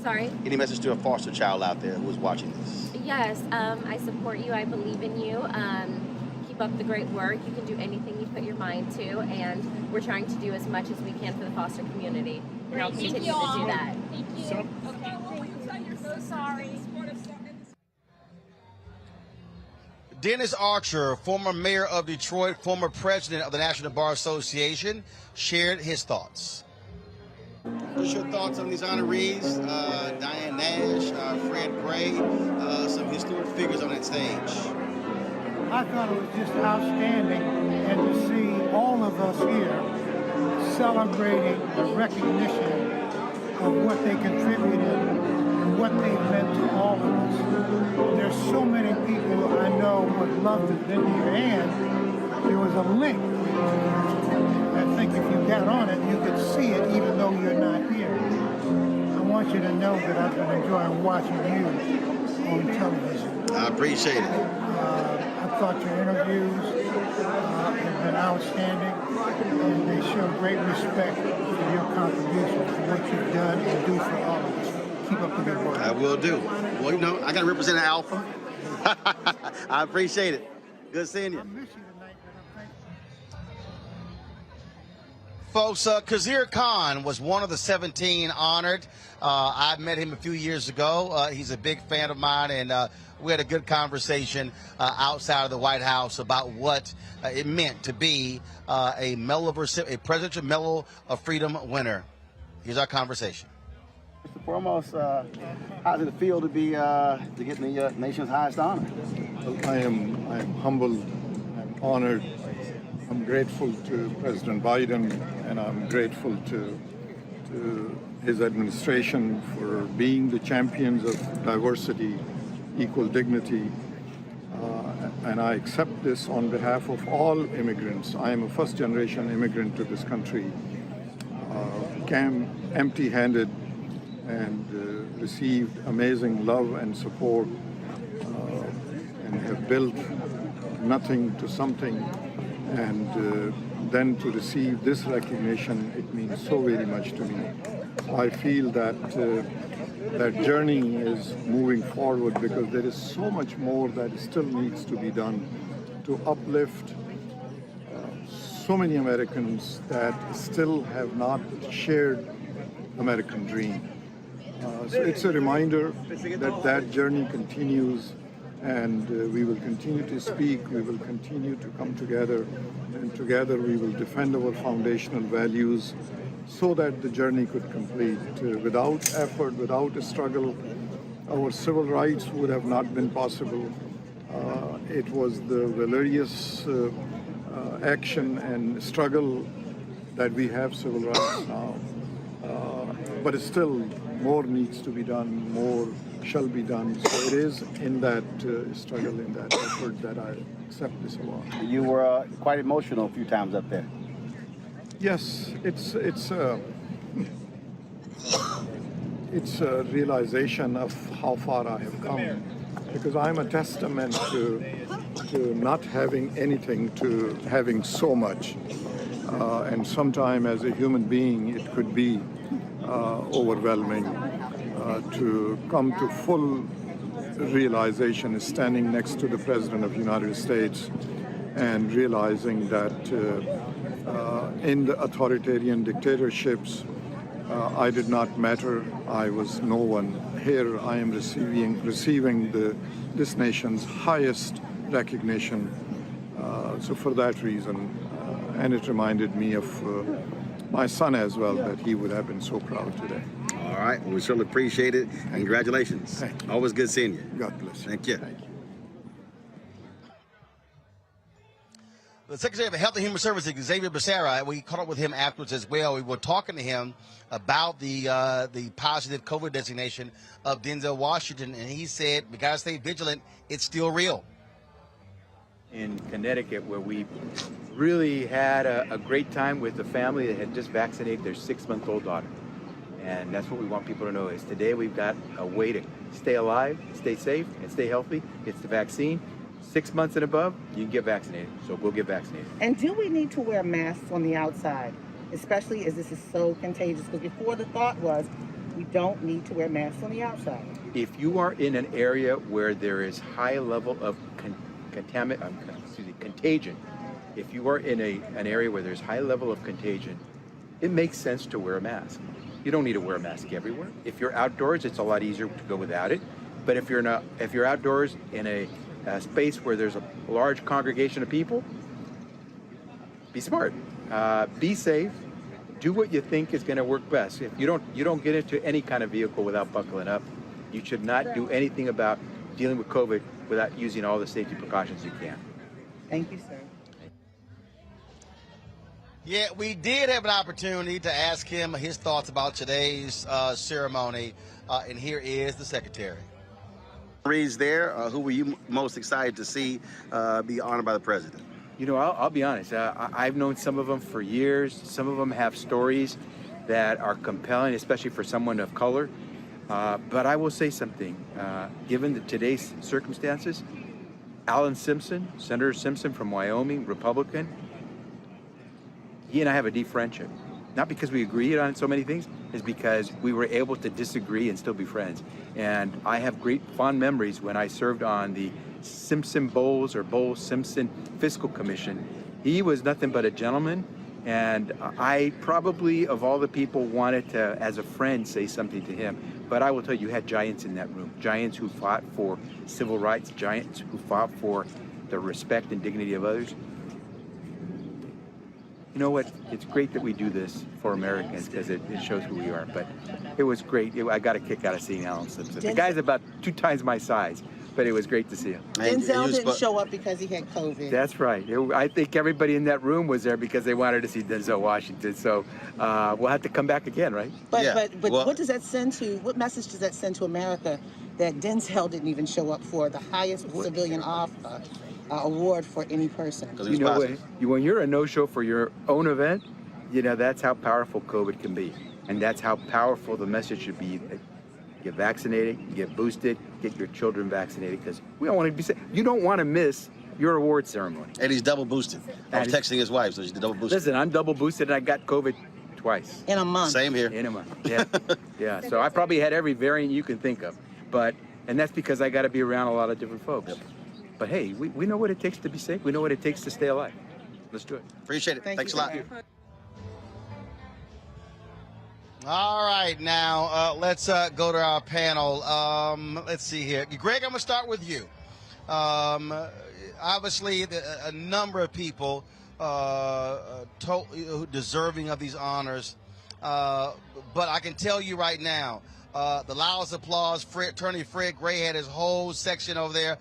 Speaker 15: Sorry?
Speaker 12: Any message to a foster child out there who's watching this?
Speaker 15: Yes, I support you. I believe in you. Keep up the great work. You can do anything you put your mind to, and we're trying to do as much as we can for the foster community. And I'll continue to do that.
Speaker 14: Thank you.
Speaker 15: So,
Speaker 14: okay, you're so sorry.
Speaker 12: Dennis Archer, former mayor of Detroit, former president of the National Bar Association, shared his thoughts.
Speaker 10: What's your thoughts on these honorees? Diane Nash, Fred Gray, some historic figures on that stage.
Speaker 24: I thought it was just outstanding, and to see all of us here celebrating the recognition of what they contributed and what they meant to all of us. There's so many people I know would love to have been here, and there was a link. I think if you got on it, you could see it even though you're not here. I want you to know that I've been enjoying watching you on television.
Speaker 10: I appreciate it.
Speaker 24: I thought your interviews have been outstanding, and they show great respect for your contribution, for what you've done and do for all of us. Keep up the good work.
Speaker 10: I will do. Well, you know, I got to represent Alpha. I appreciate it. Good seeing you.
Speaker 12: folks. Khizr Khan was one of the 17 honored. I met him a few years ago. He's a big fan of mine, and we had a good conversation outside of the White House about what it meant to be a Presidential Medal of Freedom winner. Here's our conversation.
Speaker 2: First and foremost, how does it feel to be to get the nation's highest honor?
Speaker 3: I am humbled. I'm honored. I'm grateful to President Biden, and I'm grateful to his administration for being the champions of diversity, equal dignity, and I accept this on behalf of all immigrants. I am a first-generation immigrant to this country, came empty-handed and received amazing love and support, and have built nothing to something. And then to receive this recognition, it means so very much to me. I feel that that journey is moving forward because there is so much more that still needs to be done to uplift so many Americans that still have not shared American dream. So it's a reminder that that journey continues. And we will continue to speak, we will continue to come together, and together we will defend our foundational values so that the journey could complete. Without effort, without a struggle, our civil rights would have not been possible. It was the valorous action and struggle that we have civil rights now. But still, more needs to be done, more shall be done. So it is in that struggle, in that effort that I accept this award.
Speaker 2: You were quite emotional a few times up there.
Speaker 3: Yes, it's a realization of how far I have come, because I'm a testament to not having anything to having so much. And sometime as a human being, it could be overwhelming. To come to full realization is standing next to the President of the United States and realizing that in the authoritarian dictatorships, I did not matter, I was no one. Here I am receiving this nation's highest recognition. So for that reason, and it reminded me of my son as well, that he would have been so proud today.
Speaker 2: All right, well, we certainly appreciate it. Congratulations.
Speaker 3: Thank you.
Speaker 2: Always good seeing you.
Speaker 3: God bless you.
Speaker 2: Thank you.
Speaker 3: Thank you.
Speaker 12: The Secretary of Health and Human Services, Xavier Becerra, we caught up with him afterwards as well. We were talking to him about the positive COVID designation of Denzel Washington, and he said, we got to stay vigilant. It's still real.
Speaker 8: In Connecticut, where we really had a great time with the family that had just vaccinated their 6-month-old daughter. And that's what we want people to know is today we've got a way to stay alive, stay safe, and stay healthy. It's the vaccine. 6 months and above, you can get vaccinated. So we'll get vaccinated.
Speaker 18: And do we need to wear masks on the outside, especially as this is so contagious? Because before the thought was we don't need to wear masks on the outside.
Speaker 8: If you are in an area where there is high level of contagion, if you are in an area where there's high level of contagion, it makes sense to wear a mask. You don't need to wear a mask everywhere. If you're outdoors, it's a lot easier to go without it. But if you're outdoors in a space where there's a large congregation of people, be smart, be safe, do what you think is going to work best. If you don't get into any kind of vehicle without buckling up, you should not do anything about dealing with COVID without using all the safety precautions you can.
Speaker 18: Thank you, sir.
Speaker 12: Yeah, we did have an opportunity to ask him his thoughts about today's ceremony, and here is the Secretary.
Speaker 2: Reads there, who were you most excited to see be honored by the President?
Speaker 8: You know, I'll be honest, I've known some of them for years. Some of them have stories that are compelling, especially for someone of color. But I will say something, given today's circumstances, Alan Simpson, Senator Simpson from Wyoming, Republican, he and I have a deep friendship. Not because we agreed on so many things, it's because we were able to disagree and still be friends. And I have great fond memories when I served on the Simpson-Bowles or Bowles-Simpson Fiscal Commission. He was nothing but a gentleman, And I probably, of all the people, wanted to, as a friend, say something to him. But I will tell you, you had giants in that room. Giants who fought for civil rights, giants who fought for the respect and dignity of others. You know what? It's great that we do this for Americans because it shows who we are. But it was great. I got a kick out of seeing Alan Simpson. The guy's about 2 times my size, but it was great to see him.
Speaker 18: Denzel didn't show up because he had COVID.
Speaker 8: That's right. I think everybody in that room was there because they wanted to see Denzel Washington. So we'll have to come back again, right?
Speaker 18: But what does that send to? What message does that send to America that Denzel didn't even show up for the highest civilian award for any person?
Speaker 8: You know, when you're a no-show for your own event, you know, that's how powerful COVID can be. And that's how powerful the message should be. Get vaccinated, get boosted, get your children vaccinated, because we don't want to be sick. You don't want to miss your award ceremony.
Speaker 12: And he's double boosted. I was texting his wife, so she's double boosted.
Speaker 8: Listen, I'm double boosted and I got COVID twice.
Speaker 18: In a month.
Speaker 12: Same here.
Speaker 8: In a month, yeah. Yeah, so I probably had every variant you can think of. And that's because I got to be around a lot of different folks. Yep. But hey, we know what it takes to be safe. We know what it takes to stay alive. Let's do it.
Speaker 12: Appreciate it. Thanks a lot. All right, now let's go to our panel. Let's see here. Greg, I'm going to start with you. Obviously, a number of people deserving of these honors. But I can tell you right now, the loudest applause, Attorney Fred Gray had his whole section over there.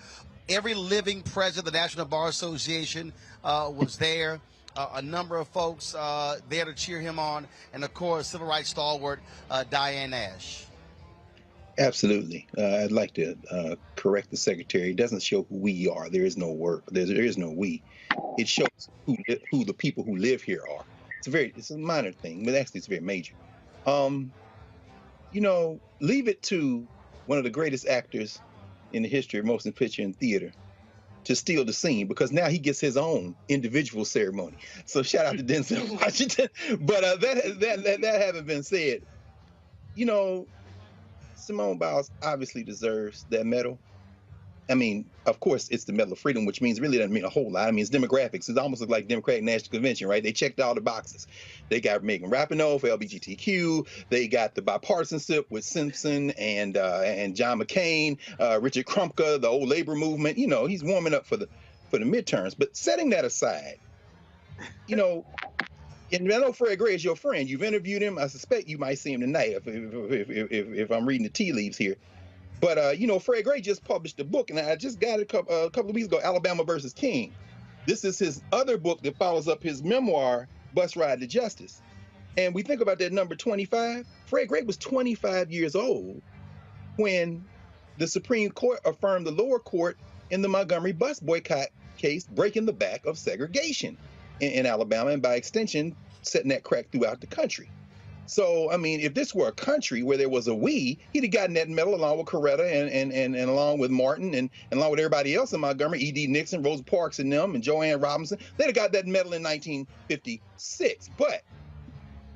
Speaker 12: Every living president of the National Bar Association was there. A number of folks there to cheer him on. And, of course, civil rights stalwart Diane Nash.
Speaker 9: Absolutely. I'd like to correct the secretary. It doesn't show who we are. There is no work. There is no we. It shows who the people who live here are. It's a minor thing, but actually it's very major. You know, leave it to one of the greatest actors in the history of motion picture and theater to steal the scene, because now he gets his own individual ceremony. So shout out to Denzel Washington. But that having been said, you know, Simone Biles obviously deserves that medal. I mean, of course, it's the Medal of Freedom, which means really doesn't mean a whole lot. I mean, it's demographics. It almost looks like Democratic National Convention, right? They checked all the boxes. They got Megan Rapinoe for LGBTQ. They got the bipartisanship with Simpson and John McCain, Richard Krumka, the old labor movement. You know, he's warming up for the midterms. But setting that aside, you know, and I know Fred Gray is your friend. You've interviewed him. I suspect you might see him tonight if I'm reading the tea leaves here. But, you know, Fred Gray just published a book, and I just got it a couple of weeks ago, Alabama versus King. This is his other book that follows up his memoir, Bus Ride to Justice. And we think about that number 25. Fred Gray was 25 years old when the Supreme Court affirmed the lower court in the Montgomery bus boycott case, breaking the back of segregation in Alabama, and by extension, setting that crack throughout the country. So, I mean, if this were a country where there was a we, he'd have gotten that medal along with Coretta and along with Martin and along with everybody else in Montgomery, E.D. Nixon, Rosa Parks and them, and Joanne Robinson. They'd have got that medal in 1956. But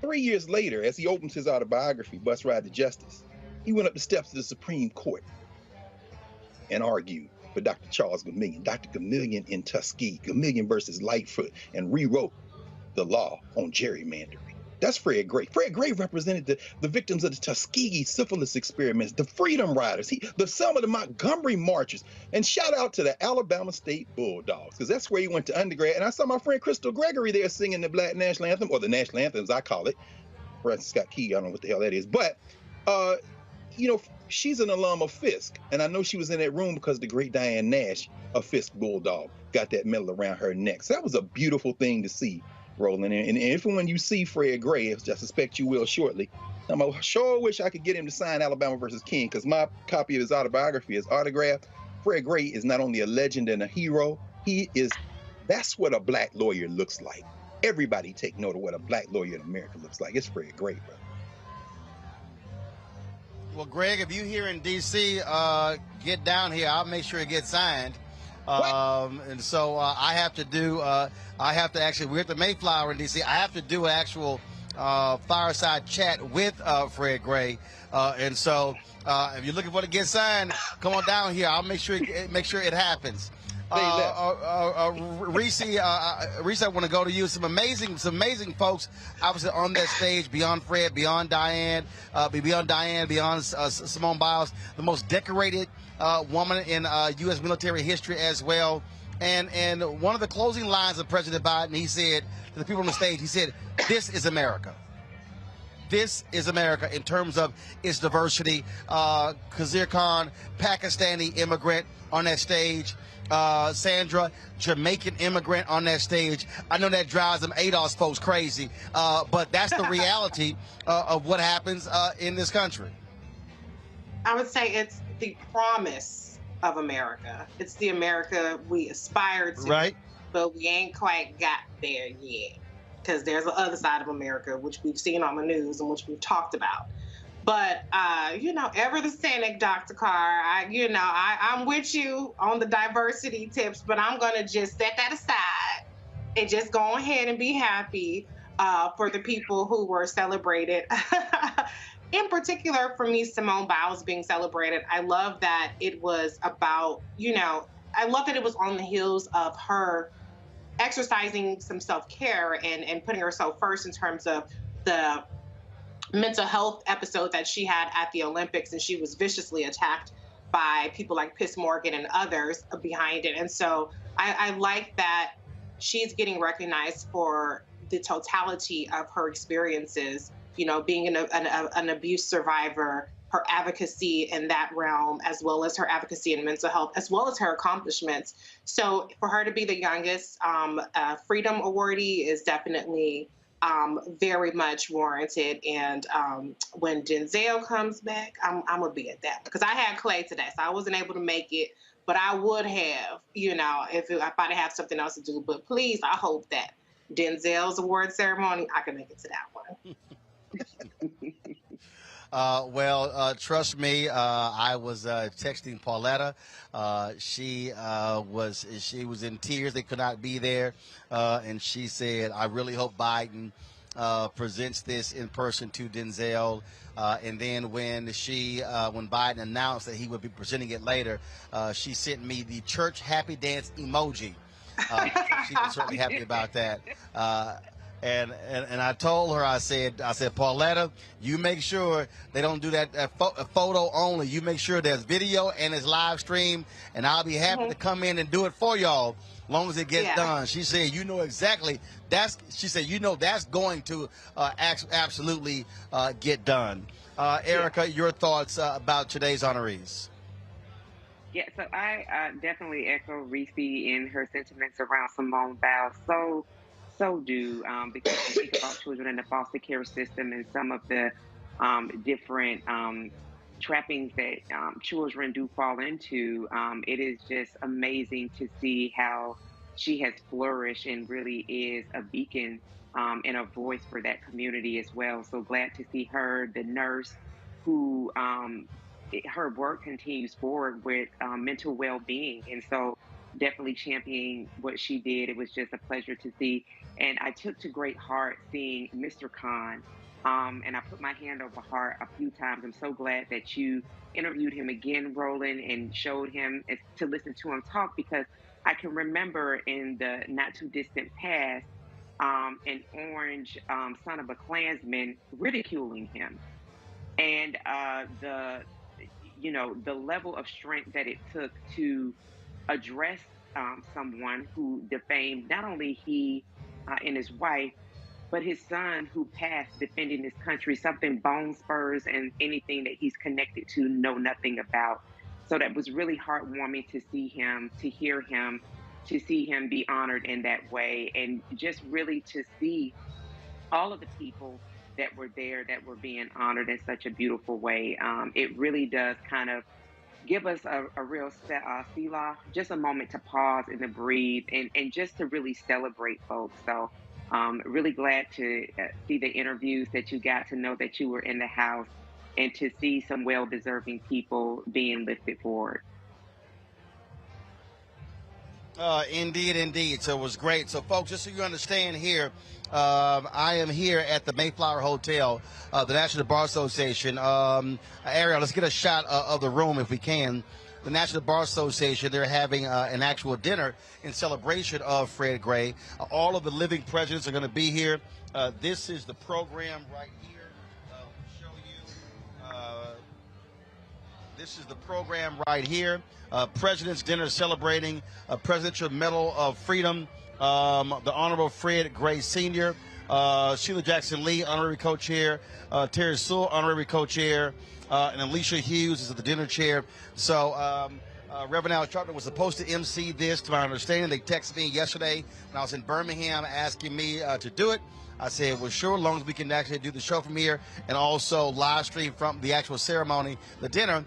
Speaker 9: 3 years later, as he opens his autobiography, Bus Ride to Justice, he went up the steps of the Supreme Court and argued for Dr. Charles Gamillion, Dr. Gamillion in Tuskegee, Gamillion versus Lightfoot, and rewrote the law on gerrymandering. That's Fred Gray. Fred Gray represented the victims of the Tuskegee syphilis experiments, the Freedom Riders, some of the Montgomery marchers. And shout out to the Alabama State Bulldogs, because that's where he went to undergrad. And I saw my friend Crystal Gregory there singing the Black National Anthem, or the National Anthem, as I call it. Francis Scott Key, I don't know what the hell that is. But, you know, she's an alum of Fisk. And I know she was in that room because the great Diane Nash of Fisk Bulldog got that medal around her neck. So that was a beautiful thing to see. Rolling in. And if when you see Fred Gray, which I suspect you will shortly, I'm sure wish I could get him to sign Alabama versus King, because my copy of his autobiography is autographed. Fred Gray is not only a legend and a hero, that's what a black lawyer looks like. Everybody take note of what a black lawyer in America looks like. It's Fred Gray, bro.
Speaker 12: Well, Greg, if you here in D.C., get down here. I'll make sure it gets signed. And so I have to actually, we're at the Mayflower in D.C. I have to do an actual fireside chat with Fred Gray. And so if you're looking for it to get signed, come on down here. I'll make sure it happens. Reese, I want to go to you. Some amazing folks, obviously on that stage. Beyond Fred, beyond Diane, beyond Simone Biles, the most decorated woman in U.S. military history as well. And one of the closing lines of President Biden, he said to the people on the stage, he said, "This is America. This is America in terms of its diversity." Khizr Khan, Pakistani immigrant on that stage. Sandra, Jamaican immigrant on that stage. I know that drives them ADOS folks crazy, but that's the reality of what happens in this country.
Speaker 19: I would say it's the promise of America. It's the America we aspire to,
Speaker 12: right?
Speaker 19: But we ain't quite got there yet, because there's the other side of America, which we've seen on the news and which we've talked about. But, ever the cynic, Dr. Carr, I'm with you on the diversity tips, but I'm going to just set that aside and just go ahead and be happy for the people who were celebrated. In particular, for me, Simone Biles being celebrated, I love that it was about, I love that it was on the heels of her exercising some self-care and putting herself first in terms of the mental health episode that she had at the Olympics, and she was viciously attacked by people like Piers Morgan and others behind it. And so I like that she's getting recognized for the totality of her experiences, being an abuse survivor, her advocacy in that realm, as well as her advocacy in mental health, as well as her accomplishments. So for her to be the youngest Freedom Awardee is definitely very much warranted. And when Denzel comes back, I'm gonna be at that, because I had Clay today, so I wasn't able to make it, but I would have, if I'd have something else to do. But please, I hope that Denzel's award ceremony, I can make it to that one.
Speaker 12: Trust me, I was texting Pauletta. She was in tears. They could not be there. And she said, "I really hope Biden presents this in person to Denzel." And then when Biden announced that he would be presenting it later, she sent me the church happy dance emoji. So she was certainly happy about that. And I told her, I said, Pauletta, you make sure they don't do that photo only. You make sure there's video and it's live stream, and I'll be happy to come in and do it for y'all, long as it gets done. She said, exactly. That's going to absolutely get done. Erica, your thoughts about today's honorees?
Speaker 20: Yeah, so I definitely echo Reese in her sentiments around Simone Biles. So do, because you think about children in the foster care system and some of the different trappings that children do fall into. It is just amazing to see how she has flourished and really is a beacon and a voice for that community as well. So glad to see her, the nurse who her work continues forward with mental well-being. And so definitely championing what she did. It was just a pleasure to see. And I took to great heart seeing Mr. Khan. And I put my hand over heart a few times. I'm so glad that you interviewed him again, Roland, and showed him to listen to him talk, because I can remember in the not too distant past, an orange son of a Klansman ridiculing him. And the level of strength that it took to address someone who defamed not only he and his wife, but his son who passed defending this country, something Bone Spurs and anything that he's connected to know nothing about. So that was really heartwarming to see him, to hear him, to see him be honored in that way, and just really to see all of the people that were there that were being honored in such a beautiful way. It really does kind of give us a real selah, just a moment to pause and to breathe and just to really celebrate folks. So really glad to see the interviews that you got to know that you were in the house, and to see some well-deserving people being lifted forward.
Speaker 12: Indeed. So it was great. So, folks, just so you understand here, I am here at the Mayflower Hotel, the National Bar Association. Ariel, let's get a shot of the room if we can. the National Bar Association, they're having an actual dinner in celebration of Fred Gray. All of the living presidents are going to be here. This is the program right here. Show you. This is the program right here. President's Dinner celebrating Presidential Medal of Freedom, the Honorable Fred Gray Sr., Sheila Jackson Lee, honorary co-chair, Terry Sewell, honorary co-chair, and Alicia Hughes is the dinner chair. So Reverend Al Sharpton was supposed to MC this, to my understanding. They texted me yesterday when I was in Birmingham asking me to do it. I said, well, sure, as long as we can actually do the show from here and also live stream from the actual ceremony, the dinner.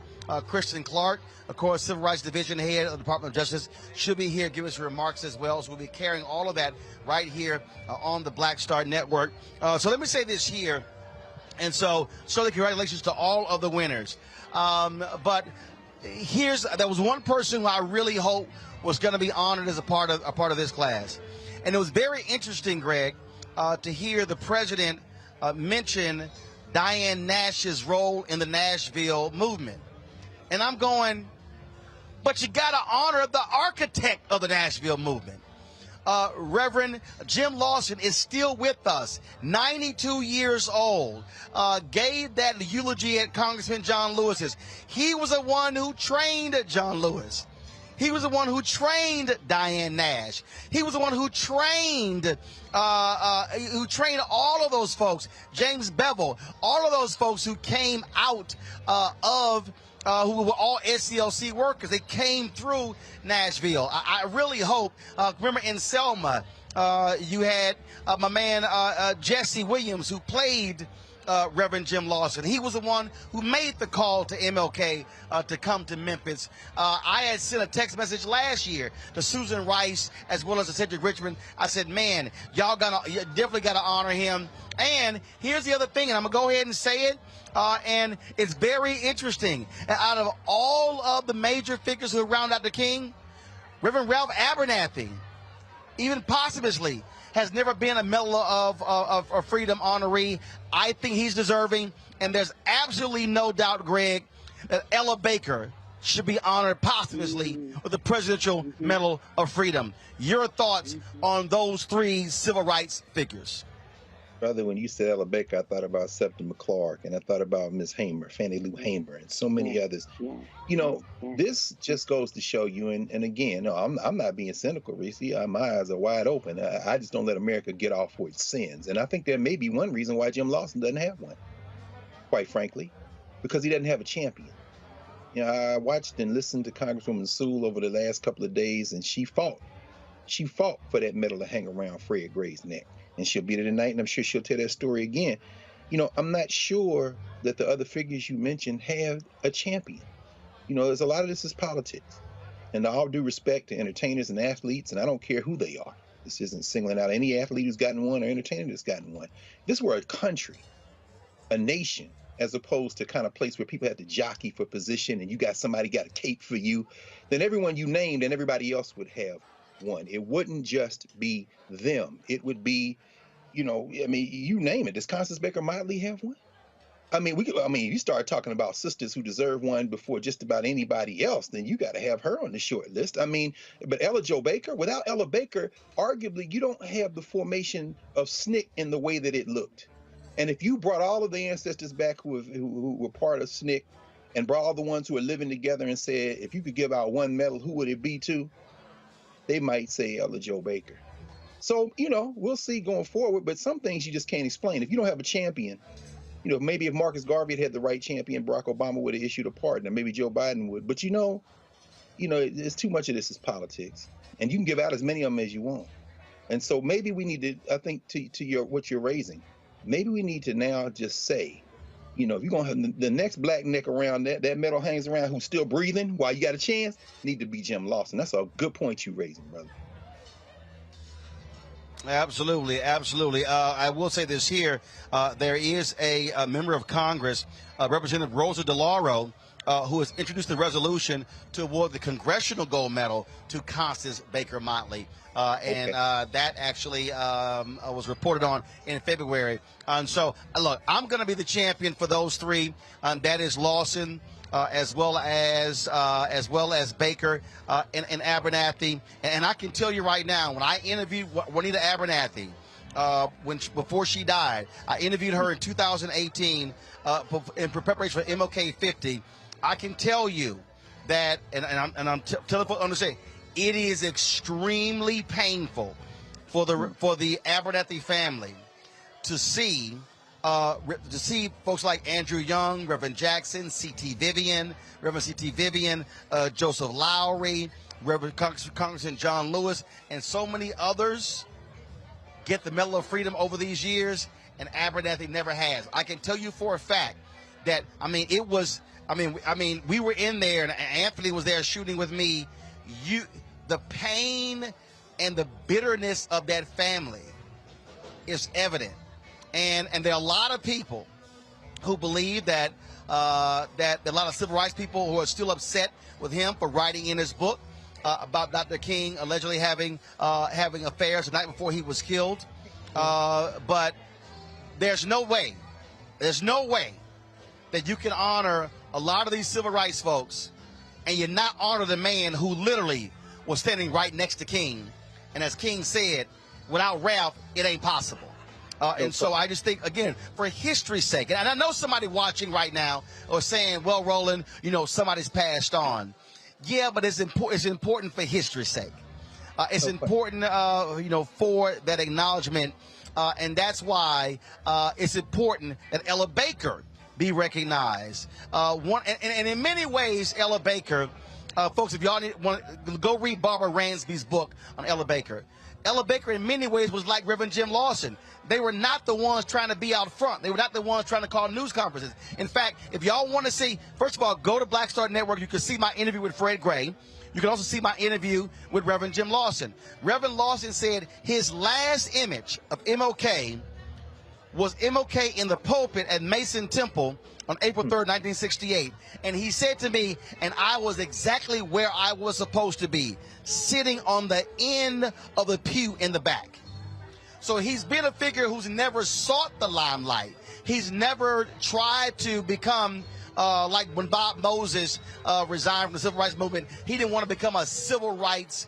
Speaker 12: Kristen Clark, of course, Civil Rights Division head of the Department of Justice, should be here, give us remarks as well. So we'll be carrying all of that right here on the Black Star Network. So let me say this here. And so certainly congratulations to all of the winners. But there was one person who I really hope was going to be honored as a part of this class. And it was very interesting, Greg, to hear the president mention Diane Nash's role in the Nashville movement. And I'm going, but you got to honor the architect of the Nashville movement. Reverend Jim Lawson is still with us, 92 years old, gave that eulogy at Congressman John Lewis's. He was the one who trained John Lewis. He was the one who trained Diane Nash. He was the one who trained all of those folks, James Bevel, all of those folks who came out who were all SCLC workers. They came through Nashville. I really hope, remember in Selma, you had my man Jesse Williams, who played Reverend Jim Lawson. He was the one who made the call to MLK to come to Memphis. I had sent a text message last year to Susan Rice as well as to Cedric Richmond. I said, man, you definitely got to honor him. And here's the other thing, and I'm going to go ahead and say it, and it's very interesting. Out of all of the major figures who round out the king, Reverend Ralph Abernathy, even posthumously, has never been a Medal of Freedom honoree. I think he's deserving, and there's absolutely no doubt, Greg, that Ella Baker should be honored posthumously with the Presidential Medal of Freedom. Your thoughts on those three civil rights figures?
Speaker 9: Brother, when you said Ella Baker, I thought about Septa McClark, and I thought about Miss Hamer, Fannie Lou Hamer, and so many others. You know, this just goes to show you, and again, no, I'm not being cynical, Reese. My eyes are wide open. I just don't let America get off for its sins. And I think there may be one reason why Jim Lawson doesn't have one, quite frankly, because he doesn't have a champion. You know, I watched and listened to Congresswoman Sewell over the last couple of days, and she fought. She fought for that medal to hang around Fred Gray's neck. And she'll be there tonight, and I'm sure she'll tell that story again. You know, I'm not sure that the other figures you mentioned have a champion. You know, there's a lot of this is politics. And all due respect to entertainers and athletes, and I don't care who they are. This isn't singling out any athlete who's gotten one or entertainer that's gotten one. This were a country, a nation, as opposed to kind of place where people have to jockey for position and you got somebody got a cape for you, then everyone you named and everybody else would have one. It wouldn't just be them. It would be, you know, I mean, you name it. Does Constance Baker Motley have one? I mean, you start talking about sisters who deserve one before just about anybody else, then you got to have her on the short list. I mean, but Ella Jo Baker, without Ella Baker, arguably you don't have the formation of SNCC in the way that it looked. And if you brought all of the ancestors back who were part of SNCC and brought all the ones who are living together and said, if you could give out one medal, who would it be to? They might say Ella Jo Baker. So, you know, we'll see going forward, but some things you just can't explain. If you don't have a champion, you know, maybe if Marcus Garvey had the right champion, Barack Obama would have issued a pardon, or maybe Joe Biden would. But you know, it's too much of this is politics, and you can give out as many of them as you want. And so maybe we need to, I think, to your what you're raising, maybe we need to now just say, you know, if you're gonna have the next black neck around that medal hangs around who's still breathing while you got a chance, need to be Jim Lawson. That's a good point you're raising, brother.
Speaker 12: Absolutely, absolutely. I will say this here. There is a member of Congress, Representative Rosa DeLauro, who has introduced the resolution to award the Congressional Gold Medal to Constance Baker Motley. And that actually was reported on in February. And so, look, I'm going to be the champion for those three. That is Lawson, as well as Baker and Abernathy. And I can tell you right now, when I interviewed Juanita Abernathy, before she died, I interviewed her in 2018 in preparation for MLK 50. I can tell you that, and I'm telling folks to understand, it is extremely painful for the Abernathy family to see folks like Andrew Young, Reverend Jackson, Reverend C.T. Vivian, Joseph Lowry, Reverend Congressman John Lewis, and so many others get the Medal of Freedom over these years, and Abernathy never has. I can tell you for a fact that, we were in there, and Anthony was there shooting with me. The pain and the bitterness of that family is evident. And there are a lot of people who believe that a lot of civil rights people who are still upset with him for writing in his book about Dr. King allegedly having affairs the night before he was killed. But there's no way that you can honor a lot of these civil rights folks and you not honor the man who literally was standing right next to King. And as King said, without Ralph, it ain't possible. And so I just think, again, for history's sake, and I know somebody watching right now or saying, well, Roland, somebody's passed on. Yeah, but it's important for history's sake. It's important, for that acknowledgement. And that's why it's important that Ella Baker be recognized. And in many ways, Ella Baker, folks, if y'all want to go read Barbara Ransby's book on Ella Baker. Ella Baker, in many ways, was like Reverend Jim Lawson. They were not the ones trying to be out front. They were not the ones trying to call news conferences. In fact, if y'all want to see, first of all, go to Black Star Network. You can see my interview with Fred Gray. You can also see my interview with Reverend Jim Lawson. Reverend Lawson said his last image of MLK was MLK in the pulpit at Mason Temple on April 3rd, 1968. And he said to me, and I was exactly where I was supposed to be, sitting on the end of the pew in the back. So he's been a figure who's never sought the limelight. He's never tried to become, like when Bob Moses resigned from the civil rights movement, he didn't want to become a civil rights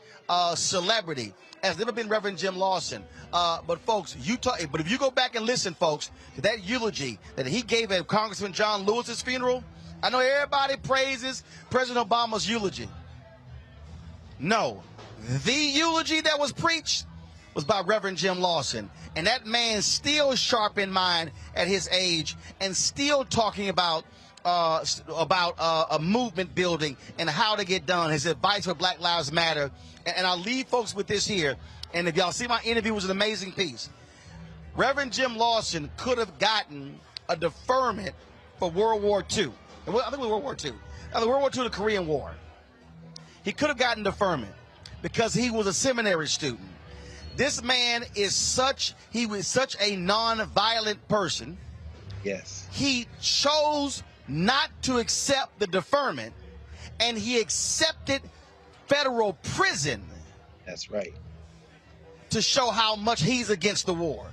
Speaker 12: celebrity. Has never been Reverend Jim Lawson. But folks, but if you go back and listen, folks, to that eulogy that he gave at Congressman John Lewis's funeral, I know everybody praises President Obama's eulogy. No, the eulogy that was preached was by Reverend Jim Lawson. And that man still sharp in mind at his age and still talking about a movement building and how to get done. His advice for Black Lives Matter. And I'll leave folks with this here. And if y'all see my interview, it was an amazing piece. Reverend Jim Lawson could have gotten a deferment for World War II. I think it was World War II. World War II, the Korean War. He could have gotten deferment because he was a seminary student. This man is such a non-violent person.
Speaker 9: Yes.
Speaker 12: He chose not to accept the deferment, and he accepted federal prison.
Speaker 9: That's right.
Speaker 12: To show how much he's against the war.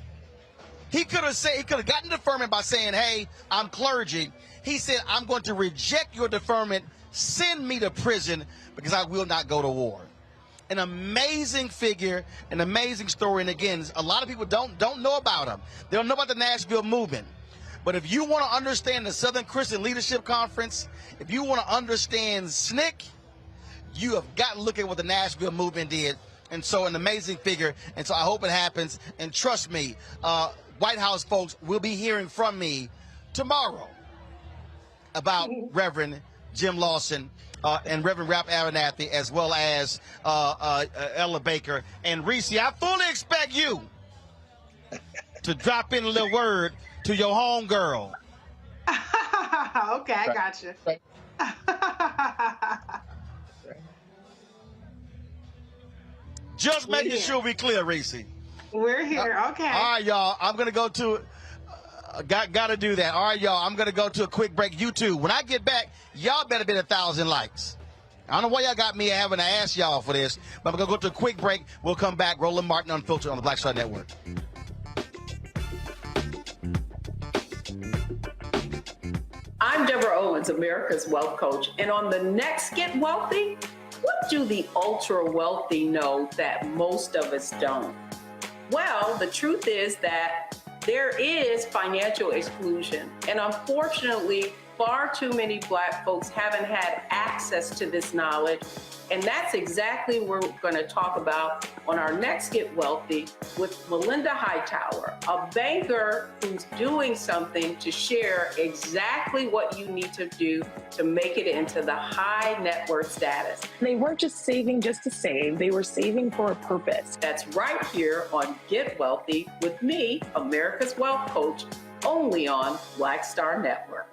Speaker 12: He could have gotten deferment by saying, hey, I'm clergy. He said, I'm going to reject your deferment, send me to prison because I will not go to war. An amazing figure, an amazing story. And again, a lot of people don't know about him. They don't know about the Nashville movement. But if you want to understand the Southern Christian Leadership Conference, if you want to understand SNCC, you have got to look at what the Nashville movement did. And so an amazing figure. And so I hope it happens. And trust me, White House folks will be hearing from me tomorrow about Reverend Jim Lawson and Reverend Ralph Abernathy, as well as Ella Baker. And Reese, I fully expect you to drop in a little word to your homegirl.
Speaker 19: Okay, I got you.
Speaker 12: Just making sure we clear, Reese.
Speaker 19: We're here, okay.
Speaker 12: All right, y'all. I'm going to go to, got to do that. All right, y'all. I'm going to go to a quick break. YouTube. When I get back, y'all better be 1,000 likes. I don't know why y'all got me having to ask y'all for this, but I'm going to go to a quick break. We'll come back. Roland Martin Unfiltered on the Black Star Network.
Speaker 5: I'm Deborah Owens, America's Wealth Coach, and on the next Get Wealthy, what do the ultra wealthy know that most of us don't? Well, the truth is that there is financial exclusion, and unfortunately, far too many Black folks haven't had access to this knowledge, and that's exactly what we're going to talk about on our next Get Wealthy with Melinda Hightower, a banker who's doing something to share exactly what you need to do to make it into the high net worth status.
Speaker 21: They weren't just saving just to save, they were saving for a purpose.
Speaker 5: That's right here on Get Wealthy with me, America's Wealth Coach, only on Black Star Network.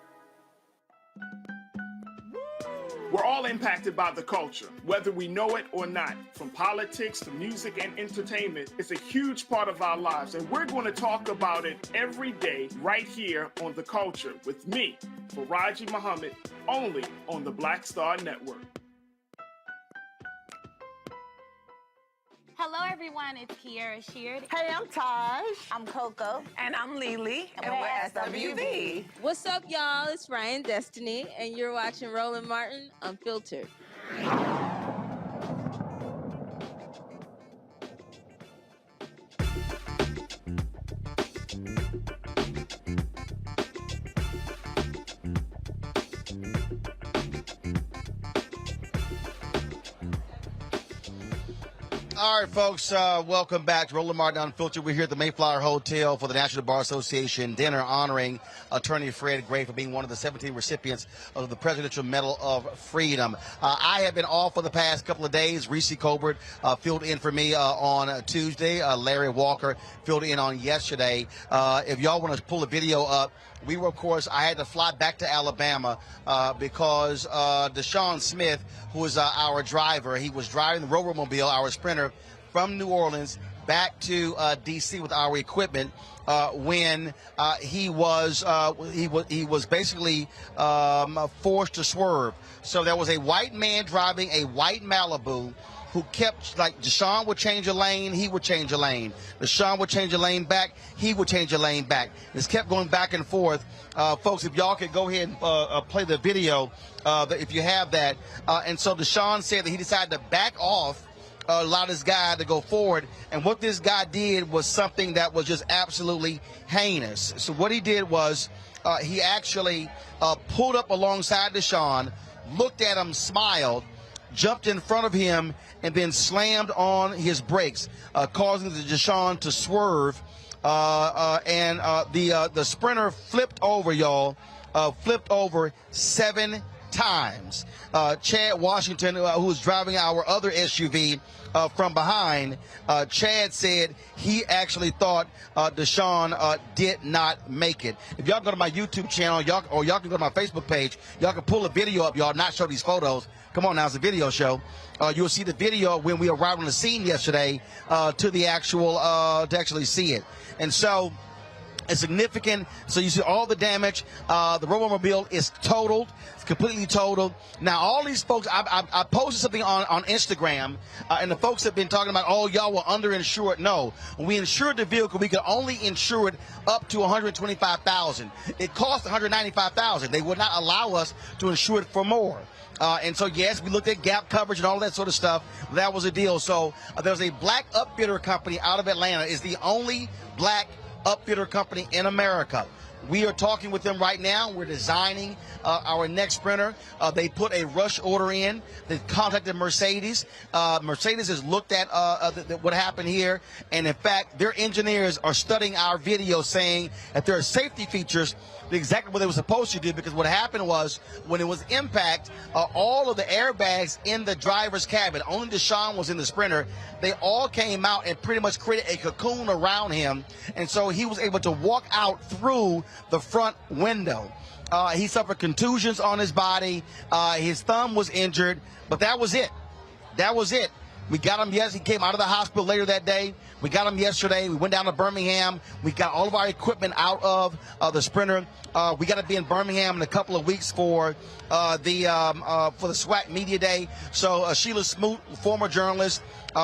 Speaker 22: We're all impacted by the culture, whether we know it or not. From politics to music and entertainment, it's a huge part of our lives, and we're going to talk about it every day right here on The Culture with me, Faraji Muhammad, only on the Black Star Network.
Speaker 23: Hello, everyone. It's Kiara Sheard.
Speaker 18: Hey, I'm Taj.
Speaker 23: I'm Coco.
Speaker 18: And I'm Lily. And we're SWV.
Speaker 25: What's up, y'all? It's Ryan Destiny, and you're watching Roland Martin Unfiltered.
Speaker 12: All right, folks, welcome back to Roland Martin Unfiltered. We're here at the Mayflower Hotel for the National Bar Association dinner honoring attorney Fred Gray for being one of the 17 recipients of the Presidential Medal of Freedom. I have been off for the past couple of days. Reese Colbert filled in for me on Tuesday. Larry Walker filled in on yesterday. If y'all want to pull the video up, we were, of course, I had to fly back to Alabama because Deshaun Smith, who is our driver, he was driving the Rover-Mobile, our sprinter, from New Orleans back to D.C. with our equipment when he was basically forced to swerve. So there was a white man driving a white Malibu who kept, like, Deshaun would change a lane, he would change a lane. Deshaun would change a lane back, he would change a lane back. It's kept going back and forth. Folks, if y'all could go ahead and play the video, if you have that. And so Deshaun said that he decided to back off, allow this guy to go forward. And what this guy did was something that was just absolutely heinous. So what he did was he actually pulled up alongside Deshaun, looked at him, smiled, jumped in front of him, and then slammed on his brakes, causing the Deshaun to swerve. And the sprinter flipped over, y'all, flipped over 7 times. Chad Washington, who was driving our other SUV from behind, Chad said he actually thought Deshaun did not make it. If y'all go to my YouTube channel, y'all can go to my Facebook page, y'all can pull a video up, y'all, not show these photos. Come on now, it's a video show. You'll see the video when we arrived on the scene yesterday to the actual, to actually see it. And so it's significant. So you see all the damage. The Rover-Mobile is totaled. It's completely totaled. Now, all these folks, I posted something on Instagram, and the folks have been talking about, oh, y'all were underinsured. No. When we insured the vehicle, we could only insure it up to $125,000. It cost $195,000. They would not allow us to insure it for more. And so, yes, we looked at gap coverage and all that sort of stuff. That was a deal. So there's a black upfitter company out of Atlanta. It's the only black upfitter company in America. We are talking with them right now. We're designing our next sprinter. They put a rush order in. They contacted Mercedes. Mercedes has looked at what happened here. And, in fact, their engineers are studying our video, saying that there are safety features exactly what they were supposed to do, because what happened was when it was impact, all of the airbags in the driver's cabin, only Deshaun was in the sprinter, they all came out and pretty much created a cocoon around him, and so he was able to walk out through the front window. He suffered contusions on his body. His thumb was injured, but that was it. That was it. We got him, yes, he came out of the hospital later that day. We got him yesterday. We went down to Birmingham. We got all of our equipment out of the sprinter. We got to be in Birmingham in a couple of weeks for the SWAC Media Day. So Sheila Smoot, former journalist,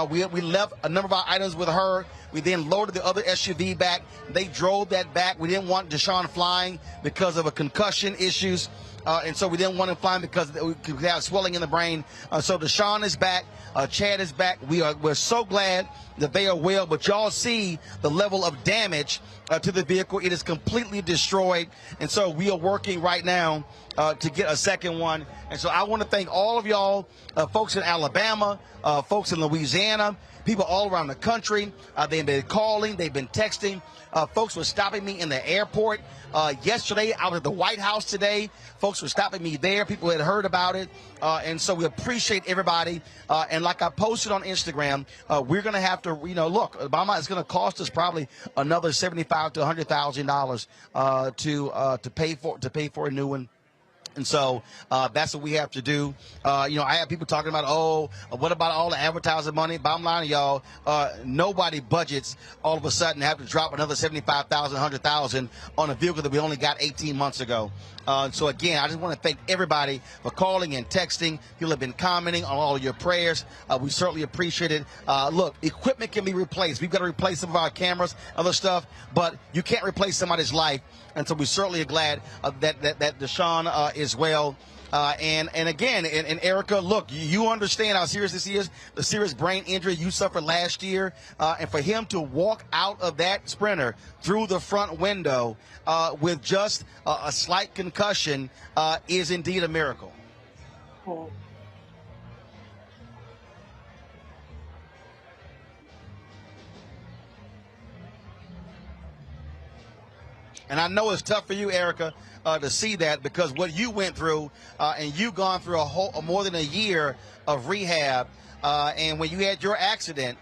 Speaker 12: we left a number of our items with her. We then loaded the other SUV back. They drove that back. We didn't want Deshaun flying because of a concussion issues. and so we didn't want him flying because we could have swelling in the brain. So Deshaun is back. Chad is back. We're so glad that they are well, but y'all see the level of damage to the vehicle. It is completely destroyed, and so we are working right now to get a second one. And so I want to thank all of y'all, folks in Alabama, folks in Louisiana, people all around the country. They've been calling, they've been texting. Folks were stopping me in the airport yesterday. I was at the White House today. Folks were stopping me there. People had heard about it. And so we appreciate everybody. And like I posted on Instagram, we're going to have to, look, Obama is going to cost us probably another $75,000 to $100,000 to pay for a new one. And so that's what we have to do. I have people talking about, what about all the advertising money? Bottom line, y'all, nobody budgets all of a sudden have to drop another $75,000, $100,000 on a vehicle that we only got 18 months ago. So, again, I just want to thank everybody for calling and texting. People have been commenting on all of your prayers. We certainly appreciate it. Look, equipment can be replaced. We've got to replace some of our cameras, other stuff, but you can't replace somebody's life. And so we certainly are glad that Deshaun is well. And again, and Erica, look, you understand how serious this is, the serious brain injury you suffered last year. And for him to walk out of that Sprinter through the front window with just a slight concussion is indeed a miracle. And I know it's tough for you, Erica, to see that, because what you went through, and you've gone through more than a year of rehab, and when you had your accident,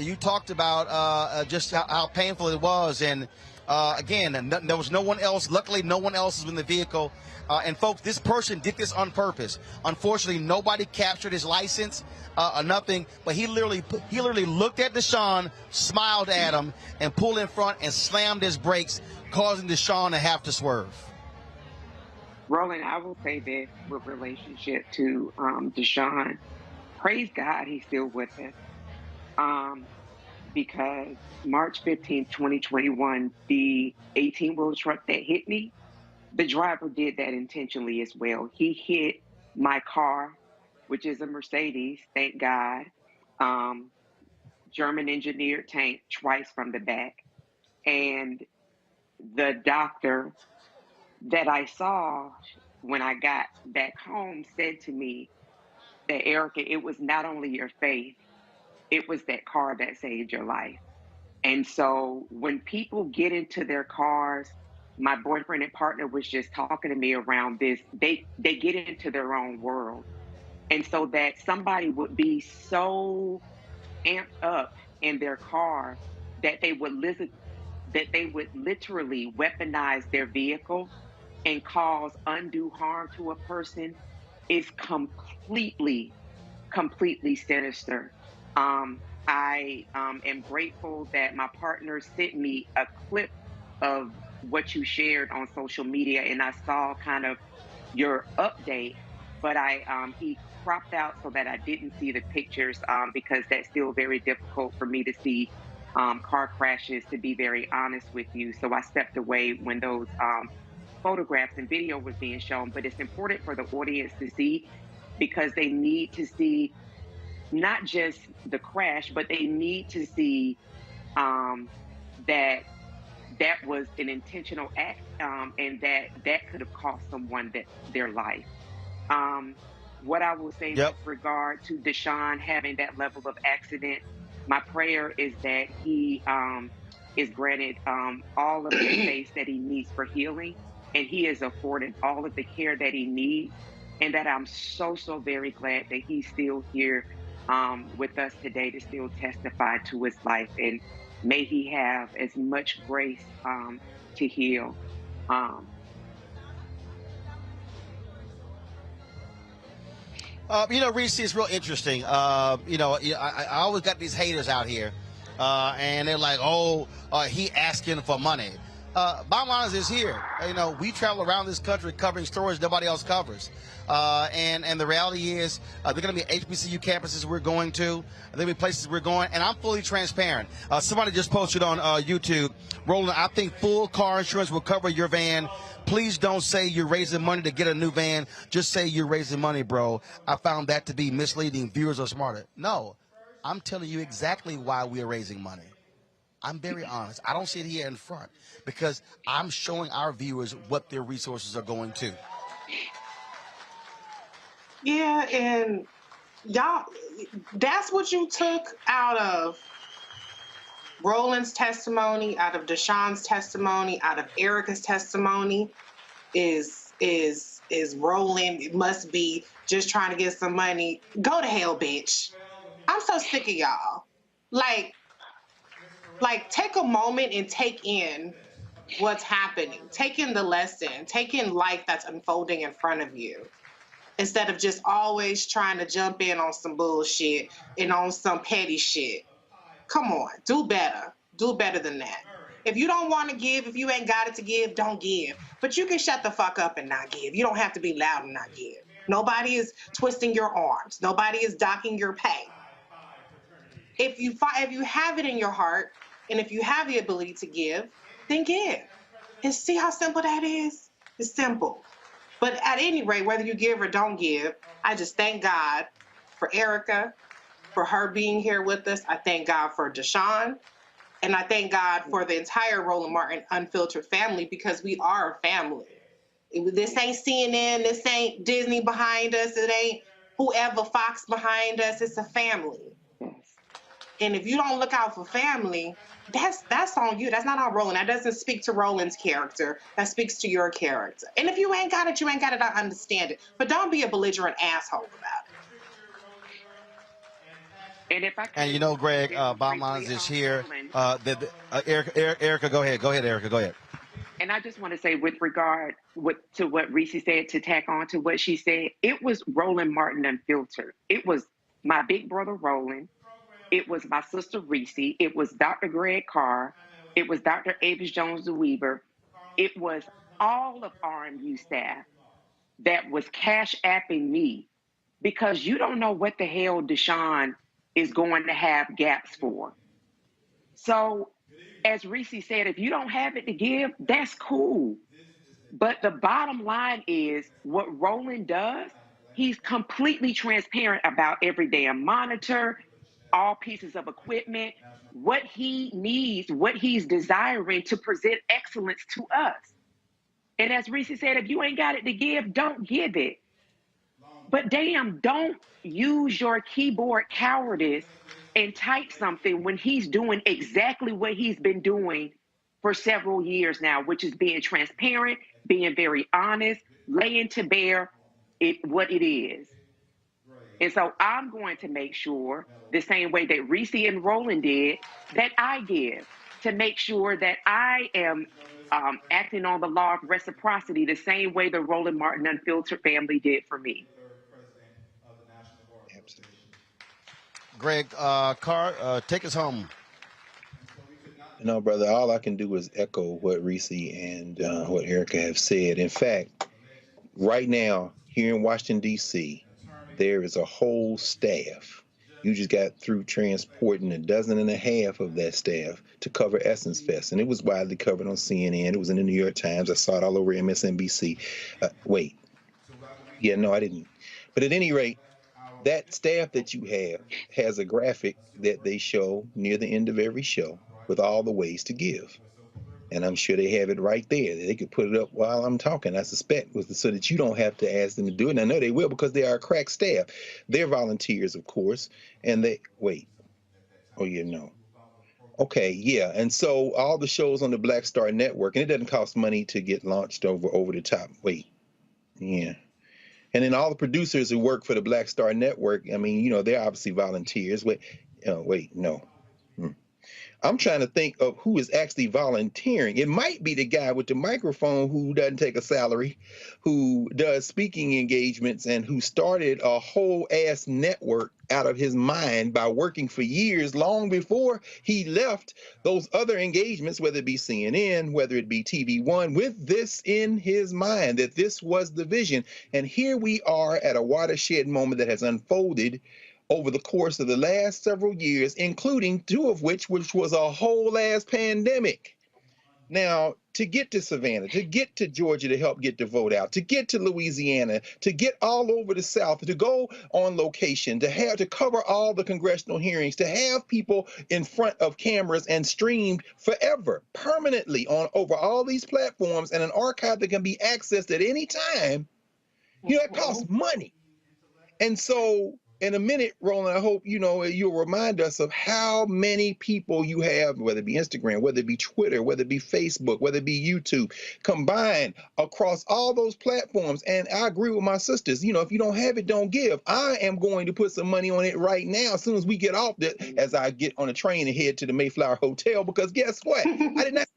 Speaker 12: you talked about just how painful it was. And again, there was no one else. Luckily, no one else was in the vehicle. And folks, this person did this on purpose. Unfortunately, nobody captured his license or nothing. But he literally looked at Deshaun, smiled at him, and pulled in front and slammed his brakes, causing Deshaun to have to swerve.
Speaker 20: Roland, I will say this with relationship to Deshaun. Praise God he's still with us. Because March 15th, 2021, the 18-wheel truck that hit me, the driver did that intentionally as well. He hit my car, which is a Mercedes, thank God, German engineered tank, twice from the back. And the doctor that I saw when I got back home said to me that, Erica, it was not only your faith, it was that car that saved your life. And so when people get into their cars, my boyfriend and partner was just talking to me around this, they get into their own world. And so that somebody would be so amped up in their car that they would literally weaponize their vehicle and cause undue harm to a person is completely sinister. I am grateful that my partner sent me a clip of what you shared on social media, and I saw kind of your update, but he cropped out so that I didn't see the pictures because that's still very difficult for me to see car crashes, to be very honest with you. So I stepped away when those photographs and video was being shown, but it's important for the audience to see, because they need to see not just the crash, but they need to see that was an intentional act, and that could have cost someone their life. What I will say with regard to Deshaun having that level of accident, my prayer is that he is granted all of the space that he needs for healing, and he is afforded all of the care that he needs, and that I'm so very glad that he's still here with us today to still testify to his life. And may he have as much grace to heal.
Speaker 12: Reese, it's real interesting. I always got these haters out here, and they're like, he asking for money. bottom line is here. You know, we travel around this country covering stories nobody else covers. And the reality is, there are going to be HBCU campuses we're going to. There are going to be places we're going, and I'm fully transparent. Somebody just posted on YouTube, Roland, I think full car insurance will cover your van. Please don't say you're raising money to get a new van. Just say you're raising money, bro. I found that to be misleading. Viewers are smarter. No, I'm telling you exactly why we are raising money. I'm very honest. I don't sit here in front because I'm showing our viewers what their resources are going to.
Speaker 19: Yeah, and y'all, that's what you took out of Roland's testimony, out of Deshaun's testimony, out of Erica's testimony, is Roland must be just trying to get some money. Go to hell, bitch. I'm so sick of y'all. Like take a moment and take in what's happening. Take in the lesson. Take in life that's unfolding in front of you. Instead of just always trying to jump in on some bullshit and on some petty shit. Come on, do better. Do better than that. If you don't want to give, if you ain't got it to give, don't give. But you can shut the fuck up and not give. You don't have to be loud and not give. Nobody is twisting your arms. Nobody is docking your pay. If you have it in your heart, and if you have the ability to give, then give. And see how simple that is? It's simple. But at any rate, whether you give or don't give, I just thank God for Erica, for her being here with us. I thank God for Deshaun. And I thank God for the entire Roland Martin Unfiltered family, because we are a family. This ain't CNN, this ain't Disney behind us, it ain't whoever Fox behind us, it's a family. And if you don't look out for family, that's on you. That's not on Roland. That doesn't speak to Roland's character. That speaks to your character. And if you ain't got it, you ain't got it. I understand it. But don't be a belligerent asshole about it.
Speaker 20: And if I
Speaker 12: And you know, Greg, bottom line is here. Erica, go ahead. Go ahead, Erica. Go ahead.
Speaker 20: And I just want to say, with regard to what Reese said, to tack on to what she said, it was Roland Martin Unfiltered. It was my big brother Roland. It was my sister Reese. It was Dr. Greg Carr. It was Dr. Avis Jones-Weaver. It was all of RMU staff that was cash apping me, because you don't know what the hell Deshaun is going to have gaps for. So, as Reese said, if you don't have it to give, that's cool. But the bottom line is, what Roland does, he's completely transparent about every damn monitor, all pieces of equipment, what he needs, what he's desiring to present excellence to us. And as Reese said, if you ain't got it to give, don't give it. But damn, don't use your keyboard cowardice and type something when he's doing exactly what he's been doing for several years now, which is being transparent, being very honest, laying to bear what it is. And so I'm going to make sure, the same way that Reese and Roland did, that I give, to make sure that I am acting on the law of reciprocity the same way the Roland Martin Unfiltered family did for me.
Speaker 12: Greg Carr, take us home.
Speaker 9: No, brother, all I can do is echo what Reese and what Erica have said. In fact, right now, here in Washington, D.C., there is a whole staff. You just got through transporting 1.5 dozen of that staff to cover Essence Fest. And it was widely covered on CNN. It was in the New York Times. I saw it all over MSNBC. No, I didn't. But at any rate, that staff that you have has a graphic that they show near the end of every show with all the ways to give. And I'm sure they have it right there. They could put it up while I'm talking, I suspect, so that you don't have to ask them to do it. And I know they will, because they are a crack staff. They're volunteers, of course. And and so all the shows on the Black Star Network, and it doesn't cost money to get launched over the top. And then all the producers who work for the Black Star Network, I mean, they're obviously volunteers. I'm trying to think of who is actually volunteering. It might be the guy with the microphone who doesn't take a salary, who does speaking engagements, and who started a whole ass network out of his mind by working for years long before he left those other engagements, whether it be CNN, whether it be TV One, with this in his mind, that this was the vision. And here we are at a watershed moment that has unfolded over the course of the last several years, including two of which was a whole ass pandemic. Now, to get to Savannah, to get to Georgia to help get the vote out, to get to Louisiana, to get all over the South, to go on location, to cover all the congressional hearings, to have people in front of cameras and streamed forever, permanently over all these platforms, and an archive that can be accessed at any time, it costs money. And so, in a minute, Roland, I hope you'll remind us of how many people you have, whether it be Instagram, whether it be Twitter, whether it be Facebook, whether it be YouTube, combined across all those platforms. And I agree with my sisters. If you don't have it, don't give. I am going to put some money on it right now as soon as we get off this, as I get on a train and head to the Mayflower Hotel, because guess what? I did not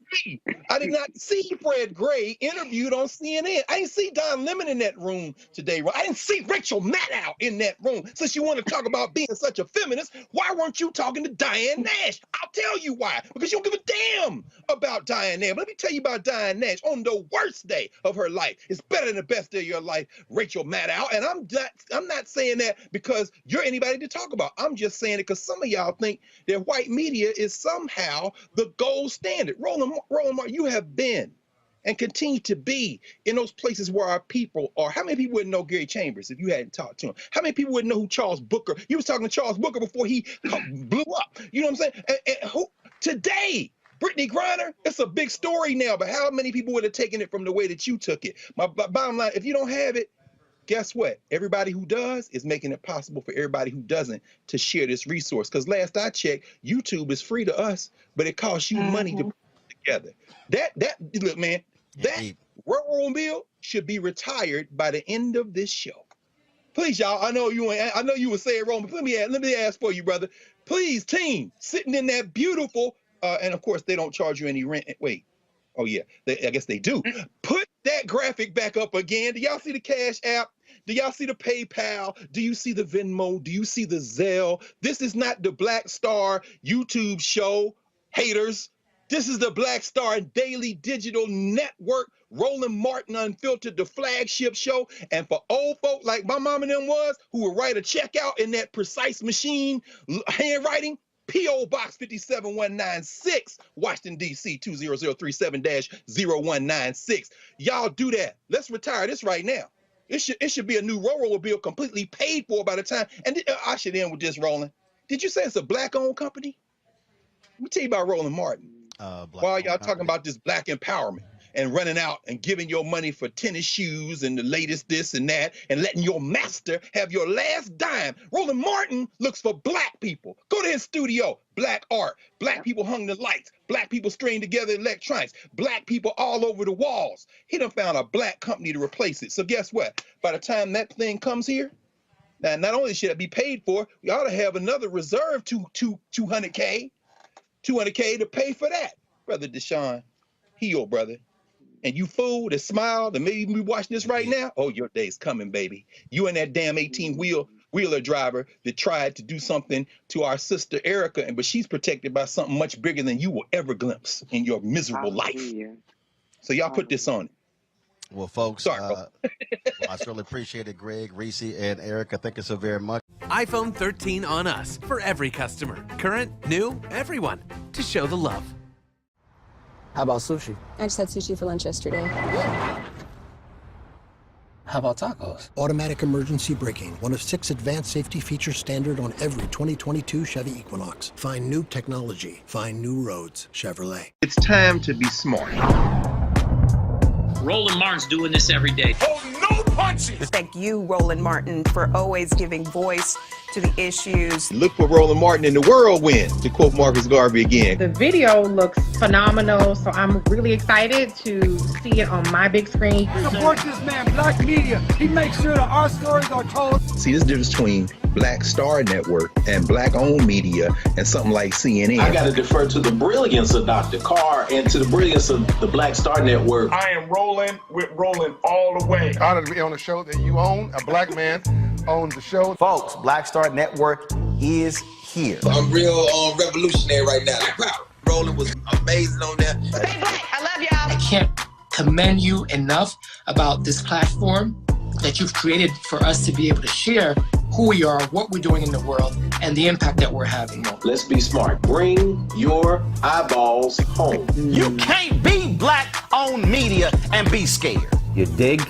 Speaker 9: see Fred Gray interviewed on CNN. I didn't see Don Lemon in that room today. I didn't see Rachel Maddow in that room. Since you want to talk about being such a feminist, why weren't you talking to Diane Nash? I'll tell you why. Because you don't give a damn about Diane Nash. But let me tell you about Diane Nash. On the worst day of her life, it's better than the best day of your life, Rachel Maddow. And I'm not saying that because you're anybody to talk about. I'm just saying it because some of y'all think that white media is somehow the gold standard. Roland Martin, you have been and continue to be in those places where our people are. How many people wouldn't know Gary Chambers if you hadn't talked to him? How many people wouldn't know who Charles Booker? You was talking to Charles Booker before he blew up. You know what I'm saying? And who today, Brittney Griner, it's a big story now, but how many people would have taken it from the way that you took it? My bottom line, if you don't have it, guess what? Everybody who does is making it possible for everybody who doesn't to share this resource. Because last I checked, YouTube is free to us, but it costs you money to put it together. Look, man, that railroad bill should be retired by the end of this show. Please, y'all. I know you were saying wrong, but let me ask for you, brother. Please, team, sitting in that beautiful, and of course they don't charge you any rent. Wait, oh yeah, I guess they do. Put that graphic back up again. Do y'all see the Cash App? Do y'all see the PayPal? Do you see the Venmo? Do you see the Zelle? This is not the Black Star YouTube show, haters. This is the Black Star Daily Digital Network, Roland Martin Unfiltered, the flagship show. And for old folk like my mom and them was, who would write a check out in that precise machine handwriting, P.O. Box 57196, Washington, D.C. 20037-0196. Y'all do that. Let's retire this right now. It should be a new railroad bill completely paid for by the time. And I should end with this, Roland. Did you say it's a black-owned company? Let me tell you about Roland Martin. While y'all talking about this black empowerment and running out and giving your money for tennis shoes and the latest this and that and letting your master have your last dime. Roland Martin looks for black people. Go to his studio. Black art. Black people hung the lights. Black people stringed together electronics. Black people all over the walls. He done found a black company to replace it. So guess what? By the time that thing comes here, now not only should it be paid for, we ought to have another reserve $200K to pay for that. Brother Deshaun, heal, brother. And you fool that smile that maybe be watching this right now, oh, your day's coming, baby. You and that damn 18-wheeler driver that tried to do something to our sister Erica, but she's protected by something much bigger than you will ever glimpse in your miserable life. So y'all put this on it.
Speaker 12: Well, folks, I certainly appreciate it, Greg, Reese, and Erica. Thank you so very much.
Speaker 1: iPhone 13 on us for every customer. Current, new, everyone. To show the love.
Speaker 4: How about sushi?
Speaker 6: I just had sushi for lunch yesterday.
Speaker 4: How about tacos?
Speaker 7: Automatic emergency braking, one of 6 advanced safety features standard on every 2022 Chevy Equinox. Find new technology. Find new roads. Chevrolet.
Speaker 9: It's time to be smart.
Speaker 13: Roland Martin's doing this every day.
Speaker 26: Oh, no punches!
Speaker 27: Thank you, Roland Martin, for always giving voice to the issues.
Speaker 9: Look for Roland Martin in the whirlwind, to quote Marcus Garvey again.
Speaker 28: The video looks phenomenal, so I'm really excited to see it on my big screen.
Speaker 24: Support this man, Black Media. He makes sure that our stories are told.
Speaker 9: See, this difference between Black Star Network and Black-owned media and something like CNN.
Speaker 10: I got to defer to the brilliance of Dr. Carr and to the brilliance of the Black Star Network.
Speaker 22: I am rolling with Rolling all the way.
Speaker 11: Honored to be on a show that you own. A black man owns the show.
Speaker 13: Folks, Black Star Network is here.
Speaker 14: I'm real revolutionary right now. Rolling was amazing on there.
Speaker 15: Stay black. I love y'all. I can't commend you enough about this platform that you've created for us to be able to share who we are, what we're doing in the world, and the impact that we're having.
Speaker 10: Let's be smart. Bring your eyeballs home.
Speaker 12: You can't be Black-owned media and be scared.
Speaker 13: You dig?